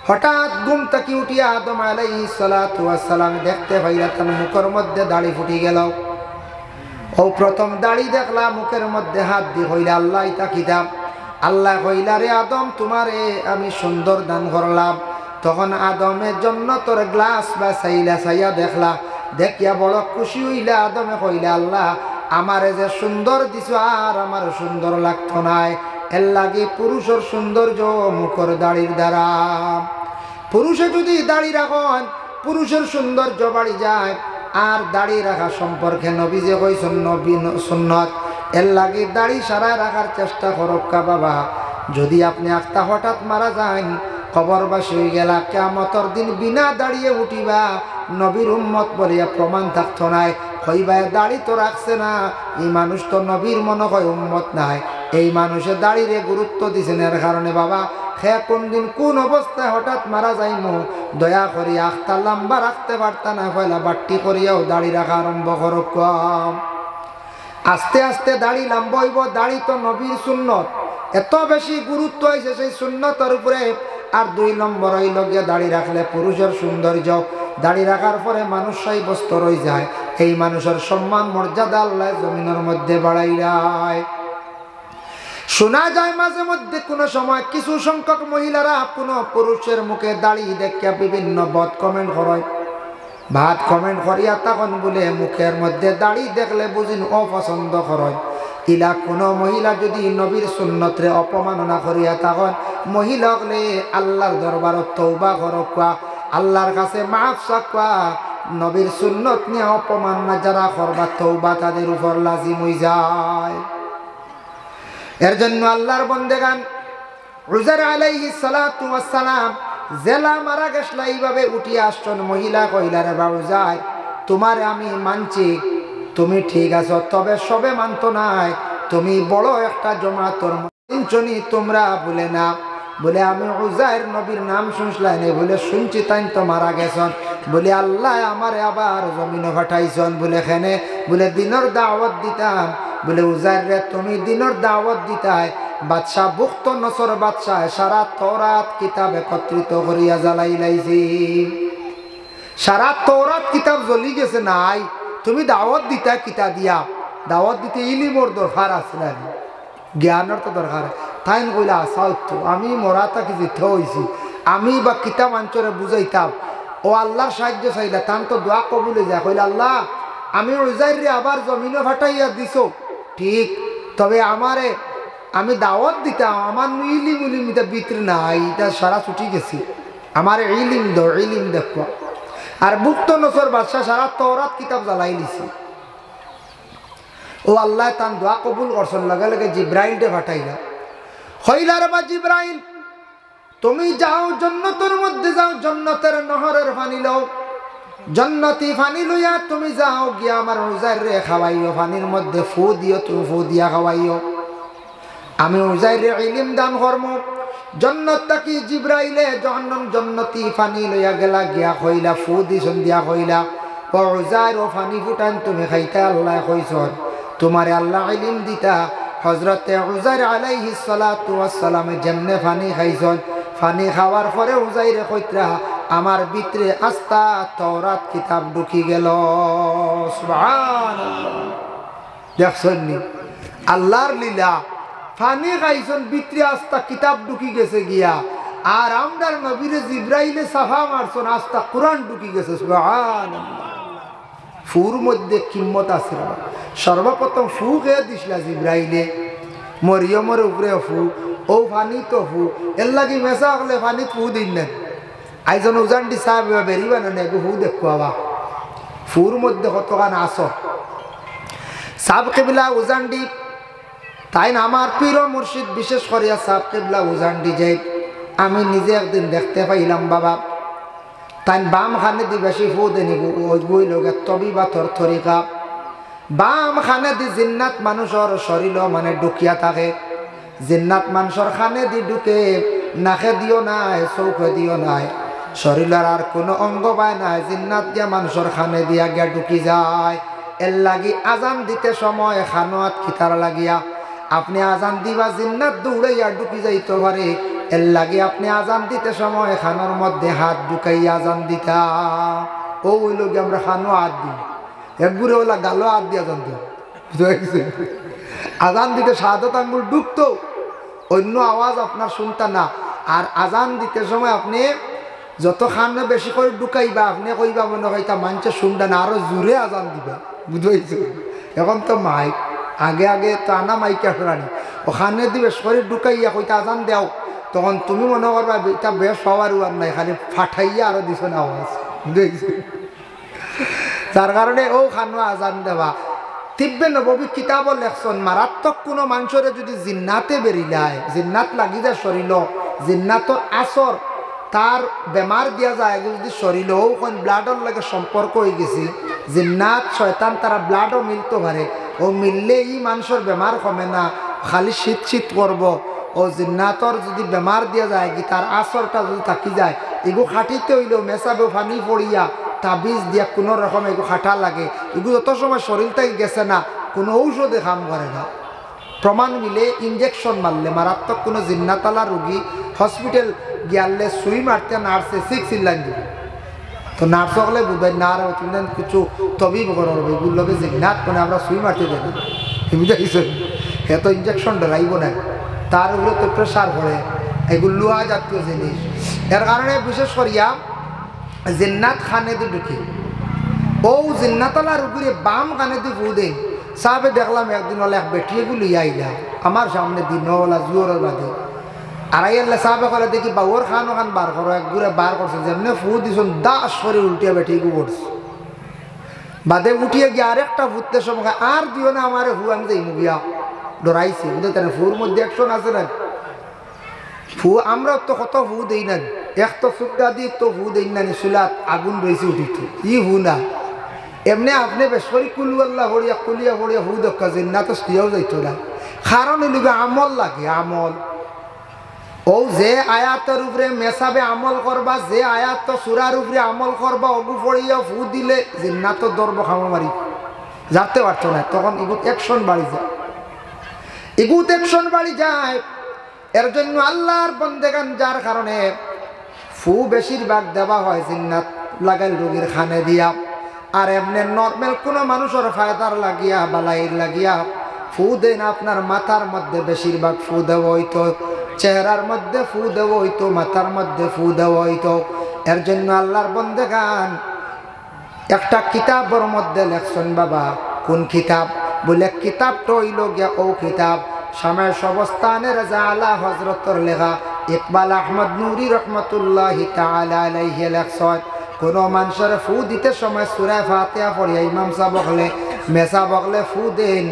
হঠাৎ ঘুম থেকে উঠিয়া আদম আলাইহিস সালাতু ওয়াস সালাম দেখতে পাইলা তার মুখের মধ্যে দাড়ি ফুটি গেল। ও প্রথম দাড়ি দেখলা, মুখের মধ্যে হাত দিয়ে কইলা আল্লাহ এটা কিতাব। আল্লাহ কইলা রে আদম তোমারে আমি সুন্দর দান করলাম। তখন আদমের জন্য তোর গ্লাস বা চাইলা চাইয়া দেখলা, দেখিয়া বড় খুশি হইলা। আদমে কইলা আল্লাহ আমারে যে সুন্দর দিছ আর আমার সুন্দর লাগতো নাই, এর লাগে পুরুষের সৌন্দর্য মুখর দাড়ির দ্বারা। পুরুষে যদি দাড়ি রাখেন পুরুষের সৌন্দর্য বাড়ি যায়। আর দাড়ি রাখা সম্পর্কে নবী যে কইছেন নবী সুন্নত, এর লাগে দাড়ি সারা রাখার চেষ্টা করক্কা বাবা। যদি আপনি আস্তা হঠাৎ মারা যান, কবরবাসী হয়ে গেলা, কিয়ামতের দিন বিনা দাঁড়িয়ে উঠিবা, নবীর উম্মত বলিয়া প্রমাণ থাকতো নাই। কইবায় দাড়ি তো রাখছে না, এই মানুষ তো নবীর মনে হয় উম্মত নাই। এই মানুষের দাড়িরে গুরুত্ব দিছেন, এর কারণে বাবা খে কোন দিন কোন অবস্থায় হঠাৎ মারা যাইমু, দয়া করি আখতা লম্বা রাখতে পারতা না, পয়লা বাট্টি করিয়াও দাড়ি রাখা আরম্ভ করো। আস্তে আস্তে দাড়ি লম্বা হইব। দাড়ি তো নবীর সুন্নত, এত বেশি গুরুত্ব হয়েছে সেই সুন্নতের উপরে। আর 2 নম্বর হইল গিয়ে দাড়ি রাখলে পুরুষের সৌন্দর্য। দাড়ি রাখার পরে মানুষ সাব্যস্ত রয়ে যায়, এই মানুষের সম্মান মর্যাদা আল্লাহ জমিনের মধ্যে বাড়াই যায়। শোনা যায় মাঝে মধ্যে কোনো সময় কিছু সংখ্যক মহিলারা কোনো পুরুষের মুখে দাড়ি দেখিয়া বিভিন্ন বদ কমেন্ট করে, ভাত কমেন্ট করিয়া তখন বলে মুখের মধ্যে দাড়ি দেখলে বুঝিন অপছন্দ করে। ইলা কোনো মহিলা যদি নবীর সুন্নতরে অপমাননা করিয়া তখন মহিলা হলে আল্লাহর দরবারত তওবা করবা, আল্লাহর কাছে মাফ চাকবা। নবীর সুন্নত নিয়ে অপমাননা যারা করবা তওবা তাদের উপর লাজিম হয়ে যায়। এর জন্য আল্লাহর বন্দেগান উজাইর আলাইহিস সালাতু ওয়াস সালাম জেলা মারা গেছলা এইভাবে উঠিয়া আসছেন। মহিলা কইলা রে বাউজাই তোমারে আমি মানছি, তুমি ঠিক আছো, তবে সবে মানতো নাই, তুমি বড় একটা জমাতর মানছনি তোমরা বলে না। বলে আমি উজাইর নবীর নাম শুনছিলাম না, বলে শুনছি তাই তো মারা গেছেন। বলে আল্লাহ আমারে আবার জমিনে পাঠাইছেন, বলে এখানে বলে দিনের দাওয়াত দিতাম। বলে উজাইর রে তুমি দিনের দাওয়াত দিতাই, বাদশাহ বুখত নসর বাদশাহ সারা তওরাত কিতাব একত্রিত করিয়া জ্বালাই লাইছি। সারা তওরাত কিতাব জ্বলি গেছে নাই, তুমি দাওয়াত দিতা কিতা দিয়া? দাওয়াত দিতে ইলিমর দরকার আছে না, জ্ঞানের তো দরকার। তাই কইলা আসাও তো আমি মরাতা কি যেতে হয়েছি, আমি বা কিতাব অঞ্চলে বুঝাইতাম। ও আল্লাহর সাহায্য চাইলা, তান তো দোয়া কবুলে যায়। কইলা আল্লাহ আমি উজাইর রে আবার জমিনে ফাটাইয়া দিছো ঠিক, তবে আমারে আমি দাওয়াত দিতাম, আমার ইলিম উলিম এটা ভিতরে নাই, এটা সারা ছুটি গেছি, আমার ইলিম দাও, ইলিম দেখো। আর বুক্ত নসর বাদশাহ সারা তওরাত কিতাব জ্বালাই দিছে। ও আল্লাহ তান দোয়া কবুল করছেন, লগে লগে জিব্রাইলকে পাঠাইলা। হইলা রে বা জিব্রাইল তুমি যাও জান্নাতের মধ্যে, যাও জান্নাতের নহরের পানি লও, জান্নাতি পানি লইয়া তুমি যাও গিয়া আমার উজাইর রে খাওয়াইও, পানির মধ্যে ফু দিও, তুমি ফু দিয়া খাওয়াইও। আমি উজাইর রে ইলম দান করব, জন্নত তাকি জিব্রাইলে জাহান্নাম জন্নতি ফানি লইয়া গেলা গিয়া কইলা ফু দিছন দিয়া কইলা ও উজাইর ও ফানি ফুটান তুমি খাইতা আল্লাহ কইছন তোমারে আল্লাহ ইলম দিতা হযরতে উজাইর আলাইহিস সালাতু ওয়াস সালাম যেমনে ফানি খাইছন ফানি খাওয়ার পরে উজাইরে কইতরা আমার ভিতরে আস্তা তাওরাত কিতাব ঢুকি গেল সুবহানাল্লাহ দেখছনি আল্লাহর লীলা ফানি খাইছন ভিতরে আস্তা কিতাব ঢুকি গেছে গিয়া আর আমরার নবীরে জিব্রাইলে সাফা মারছন আস্তা কোরআন ঢুকি গেছে সুবহানাল্লাহ ফুর মধ্যে কিম্মত আছে সর্বপ্রথম ফু খেয়ে দিছিলা জিব্রাইলে মরিয়মের উপরে ফু ও ফানি তো ফু এর লাগি মেসা হলে ফানি ফু দিন না আইজন উজানটি সাহেব বেরিবা না ফু দেখুয়া ফুর মধ্যে কতখান আসো সাব কেবলা উজানটি তাই না আমার পীর মুর্শিদ বিশেষ করিয়া সাব কেবলা উজানটি যাই আমি নিজে একদিন দেখতে পাইলাম বাবা তাই বাম খানে দি বেশি ফু দেনি ওই লোকের তবি বা থরথরিকা বাম খানে দি জিন্নাত মানুষের শরীর মানে ঢুকিয়া থাকে জিন্নাত মানুষের খানে দি ঢুকে নাকে দিও নাই চৌকে দিও নাই শরীরের আর কোনো অঙ্গ পায় নাই জিন্নাত দিয়া মানুষের খানে দিয়া গিয়া ঢুকি যায় এর লাগি আজান দিতে সময় খানোয়াত খিতার লাগিয়া আপনি আজান দিবা জিন্নাত দৌড়াইয়া ঢুকি যাইতে পারে এর লাগে আপনি আজান দিতে সময় খানোর মধ্যে হাত ঢুকাইয়া আজান দিতা ও ওই লোক আমরা খানো হাত দিই একগুড়ে ওলা গালো হাত দিয়ে আজান দিই আজান দিতে শাহাদাত আঙ্গুল ঢুকতো অন্য আওয়াজ আপনার শুনতা না আর আজান দিতে সময় আপনি যত খানে বেশি করে ঢুকাইবা আপনি কইবা মনে হয়তা মানুষের শুনটা না আরো জোরে আজান দিবা বুঝতে এখন তো মাইক আগে আগে তো আনা মাইকে আসরানি ওখানে দিবে শরীর ঢুকাইয়া কইতা আজান দেও তখন তুমি মনে করবা এটা বেশ হওয়ার উয়ার নাই খালি ফাটাইয়া আরো দিছ না আওয়াজ বুঝতে যার কারণে ও খানো আজান দেওয়া তিব্বে নবী কিতাব লেখছন মারাত্মক কোনো মানুষের যদি জিন্নাতে বেরিলায় জিন্নাত লাগি যায় শরীর জিন্নাতর আসর তার বেমার দিয়া যায় যদি শরীরেও কোন ব্লাডর লাগে সম্পর্ক হয়ে গেছি জিন্নাত শয়তান তারা ব্লাডও মিলতে পারে ও মিললে এই মানুষের বেমার কমে না খালি শীত শীত করব ও জিন্নাতর যদি বেমার দিয়া যায় কি তার আসরটা যদি থাকি যায় এগু খাটিতে হইলেও মেসাবে ফানি পড়িয়া তাবিজ দিয়া কোনো রকম এগু খাটা লাগে এগু যত সময় শরীরটাই গেছে না কোনো ঔষধে কাম করে না প্রমাণ মিলে ইঞ্জেকশন মারলে মারাত্মক কোনো জিন্নাতালা রোগী হসপিটাল গিয়ালে সুই মারতে নার্সে 6 লাইন দিবে তো নার্স হলে বুঝাই না আর তুমি কিছু তবিব করার এগুলোকে জিন্নাত মানে আমরা সুই মারতে দেব বুঝাইছেন হে তো ইঞ্জেকশন ডরাইব না তার উপরে তো প্রেশার পড়ে এগুলো লোহা জাতীয় জিনিস এর কারণে বিশেষ করিয়া জিন্নাত খানে দিয়ে ঢুকে ও জিন্নাতলা রুগীরে বাম কানে দিয়ে ফু দেন সাহেবে দেখলাম একদিন হলে এক বেটিয়েগুলো আইলা আমার সামনে দিন ওলা জোরের বাদে আড়াইয়াল্লা সাহেবে করে দেখি বাবুর খান ওখান বার করো এক ঘুরে বার করছে যেমনি ফু দিছন দাস করে উল্টিয়া বেটিয়েগু পড়ছে বাদে উঠিয়ে গিয়ে আরেকটা ফুটতে সময় আর দিও না আমার ফু আমি যাই মুগিয়া ডরাইছি বুঝতে তার ফুর মধ্যে একশন আছে না ফু আমরা তো কত ফু দেই না এক তো সুগা দিয়ে তো ফু দেই না চুলাত আগুন রয়েছে উঠিত ই ফু না এমনি আপনি বেশি কুলুয়াল্লা হরিয়া কুলিয়া হরিয়া ফু দেখা যায় না তো স্ত্রীও যাইতো না কারণ এলিবে আমল লাগে আমল ও যে আয়াতের উপরে মেসাবে আমল করবা যে আয়াত সুরার উপরে আমল করবা অগু পড়িয়া ফু দিলে জিন্নাত দর্ব খামা মারি যাতে পারতো না তখন এগুলো অ্যাকশন বাড়ি যায় এগুত অ্যাকশন বাড়ি যায় এর জন্য আল্লাহর বন্দেগান যার কারণে ফু বেশিরভাগ দেওয়া হয় জিন্নাত লাগাইল রোগীর খানে দিয়া আর এমনি নর্মাল কোনো মানুষের ফায়দার লাগিয়া বালাইর লাগিয়া ফু দেন আপনার মাথার মধ্যে বেশিরভাগ ফু দেওয়া হইতো চেহারার মধ্যে ফু দেওয়া হইতো মাথার মধ্যে ফু দেওয়া হইতো এর জন্য আল্লাহর বন্দেগান একটা কিতাবের মধ্যে লেখছেন বাবা কোন কিতাব বলে কিতাবটা হইল গিয়া ও কিতাব শামের সবস্থানের রাজা আলা হজরতর লেখা ইকবাল আহমদ নুরি রহমতুল্লাহি তাআলা আলাইহি লেখছেন কোন মানুষের ফু দিতে সময় সূরা ফাতিহা পড়িয়া ইমাম সাহেব বলে মেসা বগলে ফু দেন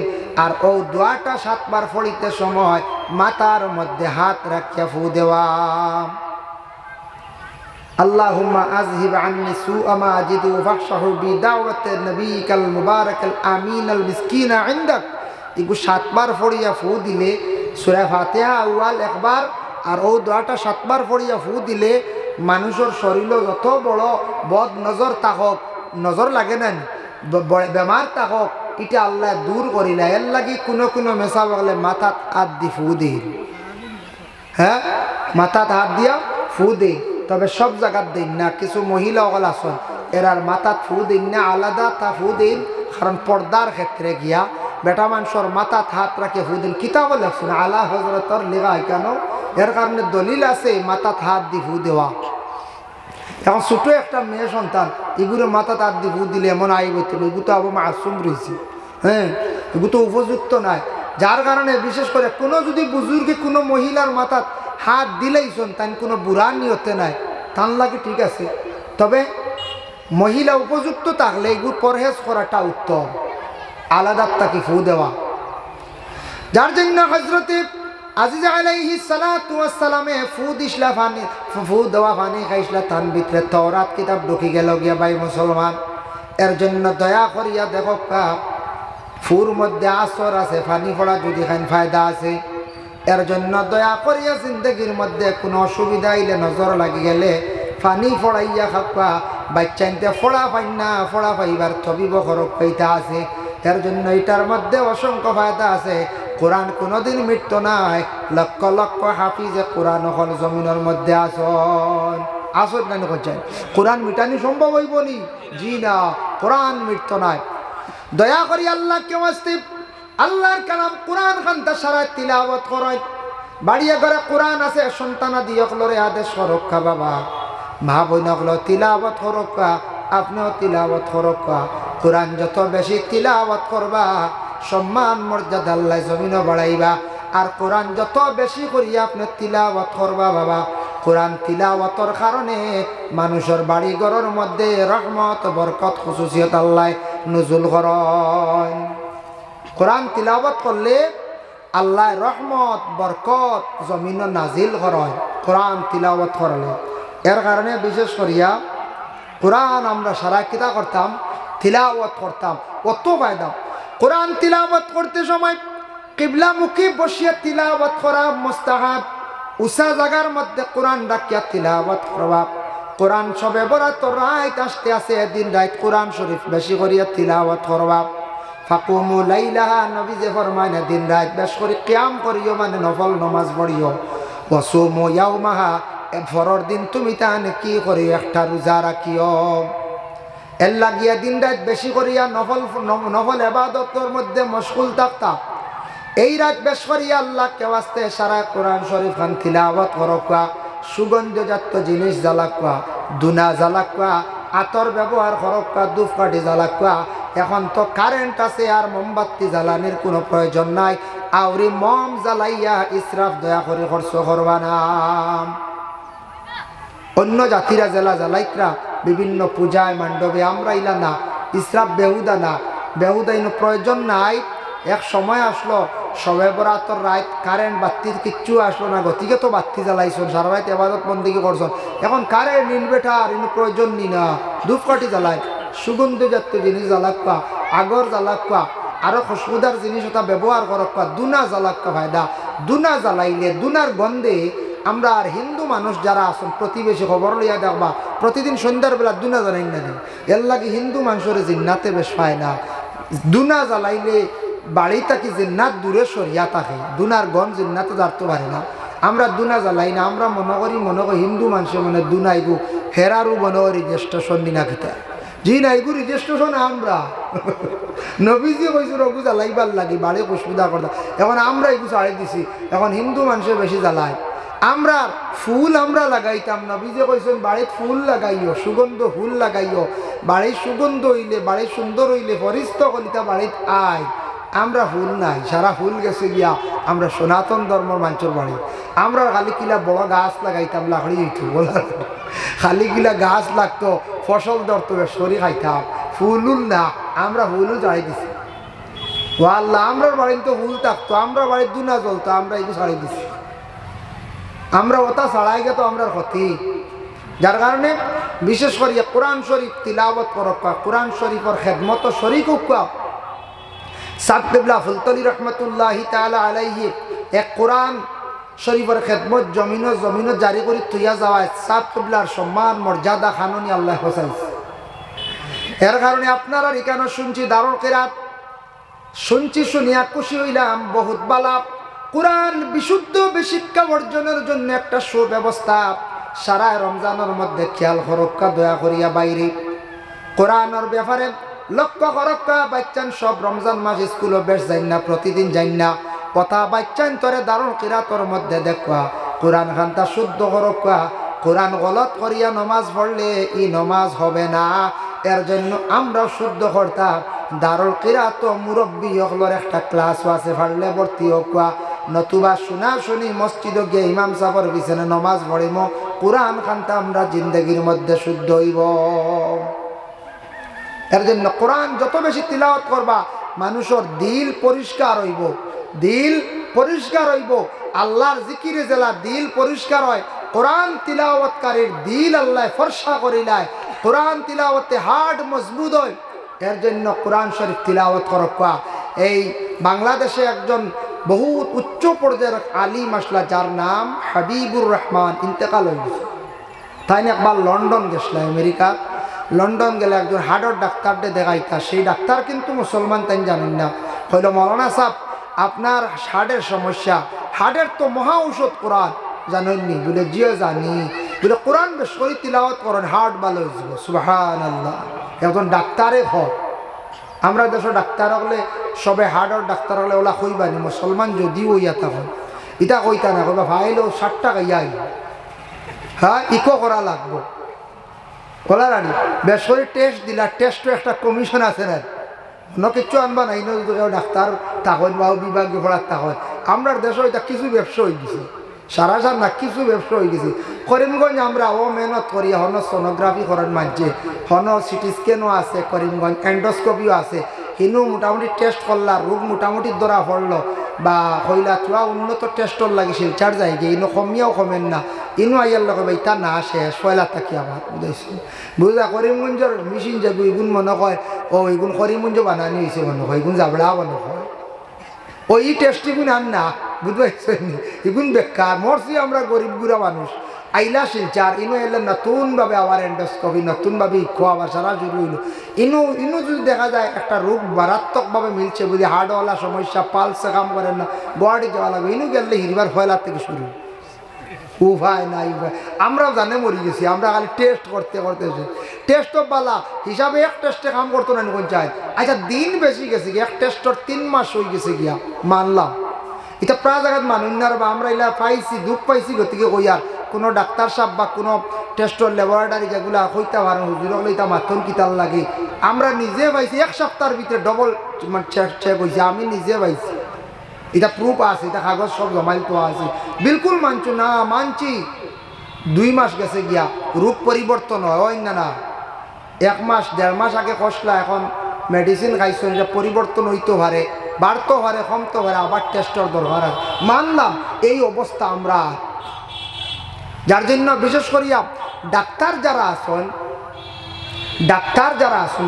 আর ও দোয়াটা 7 বার পড়িতে সময় মাথার মধ্যে হাত রাখিয়া ফু দেওয়া আল্লাহুম্মা আযহিব আন্নি সুআ মা আজিদু ফাহশাহু বিদাওয়াতি নবিকাল মুবারাকাল আমিনাল মিসকিনা ইনদাক এগু 7 বার পড়িয়া ফু দিলে সূরা ফাতিহা আউয়াল একবার আর ও দোয়াটা 7 বার পড়িয়া ফু দিলে মানুষের শরীর যত বড় বদ নজর তাহক, নজর লাগে না বেমার তাহক, এটা আল্লাহ দূর করিলা। এর লাগি কোনো মেসা বলে মাথাত হাত দি ফু দিই, হ্যাঁ মাথাত হাত দিয়া ফু দিই। তবে সব জায়গার দিন না, কিছু মহিলা ওগুলো আসন এরার মাথাত ফু দিন না, আলাদা তা ফু দিন। কারণ পর্দার ক্ষেত্রে গিয়া বেটা মানুষের মাথাত হাত রাখে ফু দিন, কিতাব লেখছেন আলা হজরতর লেখা কেন, এর কারণে দলিল আছে মাথাত হাত দি ফু দেওয়া। এখন ছোট একটা মেয়ে সন্তান এগুলো মাথাত হাত দি ফু দিলে এমন আই বইতে এগুলো তো আবার মাসুম রয়েছে, হ্যাঁ এগুলো তো উপযুক্ত নাই। যার কারণে বিশেষ করে কোনো যদি বুজুর্গে কোনো মহিলার মাথাত হাত দিলেইছন তাই কোনো বুড়া নিয়তে নাই, তান লাগে ঠিক আছে। তবে মহিলা উপযুক্ত থাকলে এগুলো পরহেজ করাটা উত্তম, আলাদা তাকে ফু দেওয়া। যার জন্য হজরতে আজিজা আলাইহিস সালাতু ওয়াস সালামে ফু দিছলা পানি, ফু দেওয়া পানি খাইছলা তান ভিতরে তাওরাত কিতাব ঢুকি গেল গিয়া ভাই মুসলমান। এর জন্য দয়া করিয়া দেখো ফুর মধ্যে আসর আছে, পানি পড়া যদি খান ফায়দা আছে। এর জন্য দয়া করিয়া জিন্দগির মধ্যে কোনো অসুবিধা আইলে নজর লাগি গেলে পানি ফড়াইয়া খাপা, বাচ্চাইতে ফড়া পাই না ফড়া পাইবার থবিব খরক পাইতা আছে। এর জন্য এটার মধ্যে অসংখ্য ফায়দা আছে। কোরআন কোনোদিন মৃত্যু নাই, লক্ষ লক্ষ হাফিজে কোরআন হল জমিনের মধ্যে আসন কেন করছেন। কোরআন মিটানি সম্ভব হইব নি? জি না, কোরআন মৃত্যু নাই। দয়া করি আল্লাহ কেউ আসতে আল্লাহর কালাম কোরআন খান্তা সারা তিলাওয়াত করায়। বাড়িয়ে ঘরে কোরআন আছে, সন্তানা দিয়ে হলরে আদেশ করক্কা বাবা, মা বইন হলো তিলাওয়াত করক্কা, আপনিও তিলাওয়াত করক্কা। কোরআন যত বেশি তিলাওয়াত করবা সম্মান মর্যাদা আল্লাহ জমিনও বাড়াইবা। আর কোরআন যত বেশি করিয়া আপনি তিলাওয়াত করবা বাবা, কোরআন তিলাওয়াতর কারণে মানুষের বাড়ি ঘরের মধ্যে রহমত বরকত খুশুসিয়ত আল্লাহ নজুল করেন। কোরআন তিলাওয়াত করলে আল্লাহ রহমত বরকত জমিন নাজিল করেন কোরআন তিলাওয়াত করলে। এর কারণে বিশেষ করিয়া কোরআন আমরা সারা কিতা করতাম, তিলাওয়াত করতাম, কত ফায়দা। কোরআন তিলাওয়াত করতে সময় কিবলামুখী বসিয়া তিলাওয়াত করা মুস্তাহাব। উষা জায়গার মধ্যে কোরআন ডাকিয়া তিলাওয়াত করবা। কোরআন সবে বরাত রাত আসতে আছে, দিন রাত কোরআন শরীফ বেশি করিয়া তিলাওয়াত করবা। ফাকুমু লাইলাহা, নবী যে ফরমায় না দিন রাত বেশ করে কিয়াম করিও, মানে নফল নমাজ পড়িও। ওয়াসুমু ইয়াউমাহা, ফরর দিন তুমি তাহলে কি করিও, একটা রোজা রাখিও। এর লাগিয়া দিন রাত বেশি করিয়া নফল ইবাদতের মধ্যে মশগুল থাকতা। এই রাত বেশ করিয়া আল্লাহ কেউ আসতে সারা কোরআন শরীফ খান তিলাওয়াত করকা। সুগন্ধজাত জিনিস জ্বালাকা, দুনা জ্বালাকা, আতর ব্যবহার করকা, ধূপকাঠি জ্বালাকা। এখন তো কারেন্ট আছে আর মোমবাতি জ্বালানির কোনো প্রয়োজন নাই। আউরি মম জ্বালাইয়া ইসরাফ দয়া করে খরচ করবা না। অন্য জাতিরা জেলা জ্বালাইকরা বিভিন্ন পূজায় মণ্ডপে, আমরা ইলা না, ইসরাফ বেহুদা না, বেহুদা ইনো প্রয়োজন নাই। এক সময় আসলো সবে বরাতর রাত কারেন্ট বাতির কিচ্ছু আসলো না, গতিকে তো বাতি জ্বালাইছেন সারা রাত ইবাদত বন্দেগী করছেন। এখন কারেন্ট ইনভার্টার ইনো প্রয়োজন নি না, ধূপকাঠি জ্বালায়, সুগন্ধজাত জিনিস জ্বালাক্কা, আগর জ্বালাক্কা, আরো খুশবুদার জিনিস ওটা ব্যবহার করক্কা, দুনা জ্বালাক্কা ফায়দা। দুনা জ্বালাইলে দুনার গন্ধে আমরা আর হিন্দু মানুষ যারা আছেন প্রতিবেশী খবর লইয়া দেখবা প্রতিদিন সন্ধ্যার বেলা দুনা জ্বালাই না দিন। এর লাগে হিন্দু মানুষের জিন্নাতে বেশ পায় না। দুনা জ্বালাইলে বাড়ি থাকি জিন্নাত দূরে সরিয়া থাকে, দুনার গন জিন্নাতে যারতে পারে না। আমরা দুনা জ্বালাই না, আমরা মনে করি হিন্দু মানুষের মনে দুনাইগু ফেরারু মনে করি রেজিস্ট্রেশন দিনা খেতে। জি না, এগু রেজিস্ট্রেশন আমরা নবীজি কইছে রঘু জ্বালাইবার লাগি বাড়ি অসুবিধা করতাম। এখন আমরা এগু ছাড়ে দিছি, এখন হিন্দু মানুষের বেশি জ্বালায়। আমরা ফুল আমরা লাগাইতাম, নবীজি কইছেন বাড়ির ফুল লাগাইও, সুগন্ধ ফুল লাগাইও। বাড়ির সুগন্ধ হইলে, বাড়ির সুন্দর হইলে ফরিস্ত কলিতা বাড়িত আয়। আমরা ফুল নাই, সারা ফুল গেছে গিয়া আমরা সনাতন ধর্মের মানুষের বাড়ি। আমরা খালি কিলা বড় গাছ লাগাইতাম, লাকড়ি হইতো বলার, খালি কিলা গাছ লাগতো, ফসল ধরতো, সরি খাইতাম, ফুলুল না। আমরা ফুলও ছাড়াই দিছি। ও আল্লাহ, আমরা বাড়িতে তো ফুল থাকতো, আমরা বাড়ির দুনা জ্বলতো, আমরা এগুলো ছাড়াই দিছি। আমরা ওটা ছাড়াই গেতো আমরা ক্ষতি। যার কারণে বিশেষ করিয়া কোরআন শরীফ তিলাওয়াত করক্কা, কোরআন শরীফের খেদমত শরীক উক্কা। সাদ কিবলা ফুলতলি রহমতুল্লাহি তাআলা আলাইহি এক কোরআন শরীফের খেদমত জমিনও জারি করে তুইয়া যাওয়ায় সাত কবলার সম্মান মর্যাদা খাননি আল্লাহ হোসাইছে। এর কারণে আপনারা এখানে শুনছি দারুল কিরাত শুনছি, শুনিয়া খুশি হইলাম। বহুত বালা কোরআন বিশুদ্ধ শিক্ষা অর্জনের জন্য একটা সুব্যবস্থা সারা রমজানের মধ্যে খেয়াল করক্কা দয়া করিয়া বাইরে কোরআনের ব্যাপারে লক্ষ্য করক্কা। বাচ্চান সব রমজান মাস স্কুলে বেশ যাই না, প্রতিদিন যাই না, কথা বাচ্চান তরে দারুল কিরাতর মধ্যে দেখা কোরআন খানটা শুদ্ধ করক্কা। কোরআন গলত করিয়া নমাজ পড়লে ই নমাজ হবে না। এর জন্য আমরা শুদ্ধ করতাম দারুল কিরাত মুরব্বী হকলর একটা ক্লাসও আছে, পারলে ভর্তি হোকা। নতুবা শোনা শুনি মসজিদ গিয়ে ইমাম সাহর পিছনে নমাজ পড়িম, কোরআন খানটা আমরা জিন্দগির মধ্যে শুদ্ধ হইব। এর জন্য কোরআন যত বেশি তিলাওয়াত করবা মানুষের দিল পরিষ্কার হইব, দিল পরিষ্কার হইব। আল্লাহর জিকিরে জেলা দিল পরিষ্কার হয়। কোরআন তিলাওয়াতকারীর দিল আল্লাহ ফর্সা করিলায়, কোরআন তিলাওয়াতে হার্ট মজবুত হয়। এর জন্য কোরআন শরীফ তিলাওয়াত করবা। এই বাংলাদেশে একজন বহুত উচ্চ পর্যায়ের আলিম আসলা, যার নাম হাবিবুর রহমান, ইন্তেকাল হয়ে গেছে। তাই না একবার লন্ডন গেছিল, আমেরিকা। লন্ডন গেলে একজন হার্টের ডাক্তারকে দেখাইতা, সেই ডাক্তার কিন্তু মুসলমান, তাই জানেন না। হইল মৌলানা সাহেব আপনার হার্টের সমস্যা, হার্টের তো মহা ঔষধ কোরআন, জানেননি? বলে জিও জানি। বলে কোরআন বেশ করে তিলাওয়াত করেন, হার্ট ভালো হয়ে যাবে। সুবহানাল্লাহ। একজন ডাক্তারে হয়। আমরা দেশের ডাক্তার হলে সবে হার্টের ডাক্তার হলে ওলা কইবানি, মুসলমান যদিও ইয়া তখন ইটা কইতা না, কইবা ভাইলো 60 টাকা ইয়া, হ্যাঁ ইকো করা লাগবো। ওলা রানি বেশ করে টেস্ট দিলা, টেস্টও একটা কমিশন আছে না, অন্য কিছু আনবা নাই। ডাক্তার তাহন বা বিভাগীয় পড়ার তাহন আমরা দেশে এটা কিছু ব্যবসা হয়ে গেছে, সারা না কিছু ব্যবসা হয়ে গেছে। করিমগঞ্জ আমরা ও মেহনত করি, হন সোনোগ্রাফি করার মাঝে, হন সিটি স্ক্যানও আছে করিমগঞ্জ, এন্ডোস্কোপিও আছে। ইনু মোটামুটি টেস্ট করলা, রোগ মোটামুটি ধরা পড়লো বা হইলা চুয়া উন্নত টেস্টর লাগে শিলচার যায় গিয়ে, ইনো কমিয়াও কমেন না। ইনো আইয়ার লগে ইতা না শেষ পয়লা থাকি আবার বুঝাইছি বুঝা। করিমগঞ্জের মেশিন যাবো এগুন মনে হয় ও এগুন করিমগঞ্জ বানানি হয়েছে মনে হয়, এগুন যাবড়া মনে হয় ওই টেস্ট এগুন আন না, বুঝতে এগুন বেকার মরছি আমরা গরিব গুড়া মানুষ। আইলা শিলচার ইনো এলে নতুনভাবে আবার এন্ডোস্কোপি, নতুনভাবে ইকো আবার সারা শুরু হইল। ইনো যদি দেখা যায় একটা রোগ মারাত্মকভাবে মিলছে, বুঝি হার্টওয়ালা সমস্যা, পালসে কাম করেন না, গুয়াহাটি যাওয়া লাগবে, ইনো গেলে হিরবার ফয়লার থেকে শুরু উভয় না উভয়। আমরাও জানে মরি গেছি, আমরা খালি টেস্ট করতে টেস্ট বালা হিসাবে এক টেস্টে কাম করতো না পঞ্চায়েত। আচ্ছা দিন বেশি গেছে গিয়া, এক টেস্টর 3 মাস হয়ে গেছে গিয়া, মানলাম। এটা প্রায় জায়গায় মানুষ না, বা আমরা এলা পাইছি দুঃখ পাইছি গতিকে কইয়ার কোনো ডাক্তার সাহেব বা কোনো টেস্টর ল্যাবরেটারি যেগুলা হইতে পারেন হুজুর হলে এটা মাথন কিতাল লাগে। আমরা নিজে পাইছি 1 সপ্তাহের ভিতরে ডবল চেক হয়েছে, আমি নিজে পাইছি। এটা প্রুফ আছে, এটা কাগজ সব জমাইল তো আছে। বিলকুল মানছু না, মানছি 2 মাস গেছে গিয়া, রূপ পরিবর্তন হয় না। 1 মাস 1.5 মাস আগে কষলা, এখন মেডিসিন খাইছো, এটা পরিবর্তন হইতে পারে, বাড়তে পারে, কমতে পারে, আবার টেস্টর দরকার আছে। মানলাম এই অবস্থা আমরা, যার জন্য বিশেষ করিয়া ডাক্তার যারা আছেন,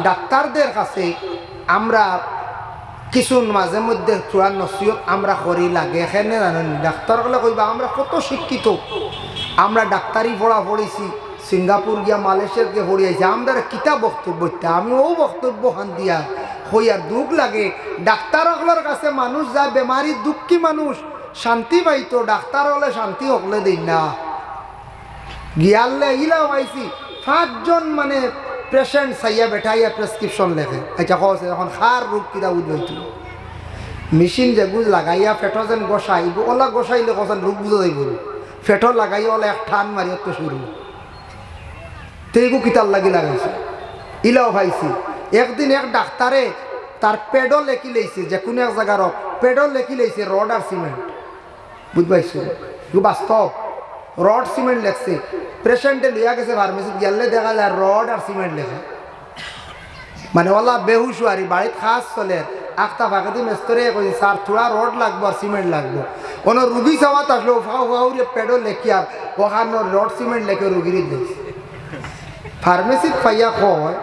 ডাক্তারদের কাছে আমরা কিছু মাঝে মধ্যে চূড়ান নসিহত আমরা করি লাগে। এখানে জানেন ডাক্তার হলে কইবা আমরা কত শিক্ষিত, আমরা ডাক্তারি পড়া পড়েছি, সিঙ্গাপুর গিয়া মালয়েশিয়া গিয়ে পড়ে আইছি, আমরা কিতা বক্তব্য, আমি ও বক্তব্য খান দিয়া হইয়ার দুঃখ লাগে। ডাক্তার হকলের কাছে মানুষ যায়, বেমারি দুঃখী মানুষ শান্তি পাইতো, ডাক্তার হলে শান্তি হকলে দিন না। গিয়ালে ইলাও পাইছি 5 জন মানে পেশেন্ট চাইয়া বেঠাইয়া প্রেসক্রিপশন লেখে। আচ্ছা কছে এখন খার রোগ কিতা বুঝবাইতো, মেশিন যেগুলো লাগাইয়া ফেটো যেন গোসাই, ওলা গোসাইলে কছেন রোগ বুঝা যাইব, ফেটো লাগাইয়া ওলা এক ঠান মারিয়া তো শুরু, তেগু কিতার লাগি লাগাইছে। ইলাও পাইছি একদিন এক ডাক্তারে তার পেডও লেখি লাইছে, যে কোনো এক জায়গার পেডও লেখি লাইছে রড আর সিমেন্ট, বুঝবাইছো বাস্তব রড সিমেন্ট লেখছে। পেশেন্টে লইয়া গেছে ফার্মেসি, গেলে দেখা যায় রড আর সিমেন্ট লেখা, মানে ওলা বেহুশ আরি বাড়িতে খাস চলে। একটা ফাঁকাতে মেস্তরে কইছে স্যার থোড়া রড লাগবো আর সিমেন্ট লাগবো। কোনো রুগী চাওয়াত আসলো ফাউরে পেডও লেখি আর ওখানে রড সিমেন্ট লেখে রুগীর দিয়েছে। ফার্মেসিত পাইয়া কয়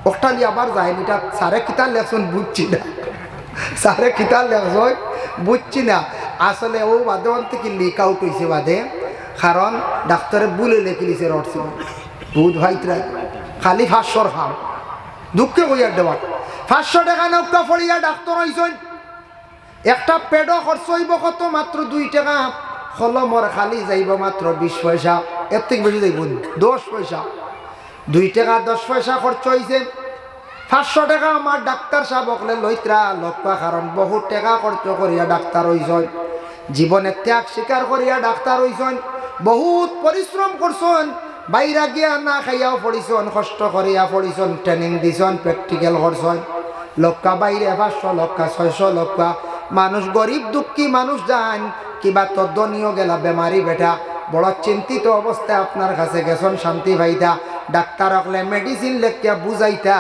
ওটালি আবার যায়নি, এটা স্যারে কিতার লেখছেন বুঝছি না, স্যারে কিতার লেখছ বুঝছি না। আসলে ও বাদে অন্তে কি লিক আউট হয়েছে বাদে, কারণ ডাক্তারে বুলে লেখি দিছে রটছে দুধ ভাইতরা খালি 500 খাম দুঃখে কইয়ার দেওয়া 500 টাকা নৌকা ফড়িয়া ডাক্তার হইছেন। একটা পেডও খরচ হইব কত, মাত্র 2 টাকা। কলমর খালি যাইব মাত্র 20 পয়সা, এর থেকে বেশি যাইব 10 পয়সা। 2 টাকা 10 পয়সা খরচ হয়েছে। 500 টাকা আমার ডাক্তার সাহেব হকলে লইত্রা লক্ষ্য, কারণ বহু টাকা খরচ করিয়া ডাক্তার হইছেন, জীবনে ত্যাগ স্বীকার করিয়া ডাক্তার হইছেন, বহুত পরিশ্রম করছেন, বাইরা গিয়া না খাইয়াও পড়িছেন, কষ্ট করিয়া পড়িছেন, ট্রেনিং দিছেন, প্র্যাকটিক্যাল করছেন। লক্ষ্য বাইরে 500 লক্ষ্য 600 লক্ষ্য মানুষ, গরিব দুঃখী মানুষ যান কিবা তদ্দনীয় গেলা বেমারি বেটা বড় চিন্তিত অবস্থায় আপনার কাছে গেছেন শান্তি পাইতা, ডাক্তার হকলে মেডিসিন লেখিয়া বুঝাইতা,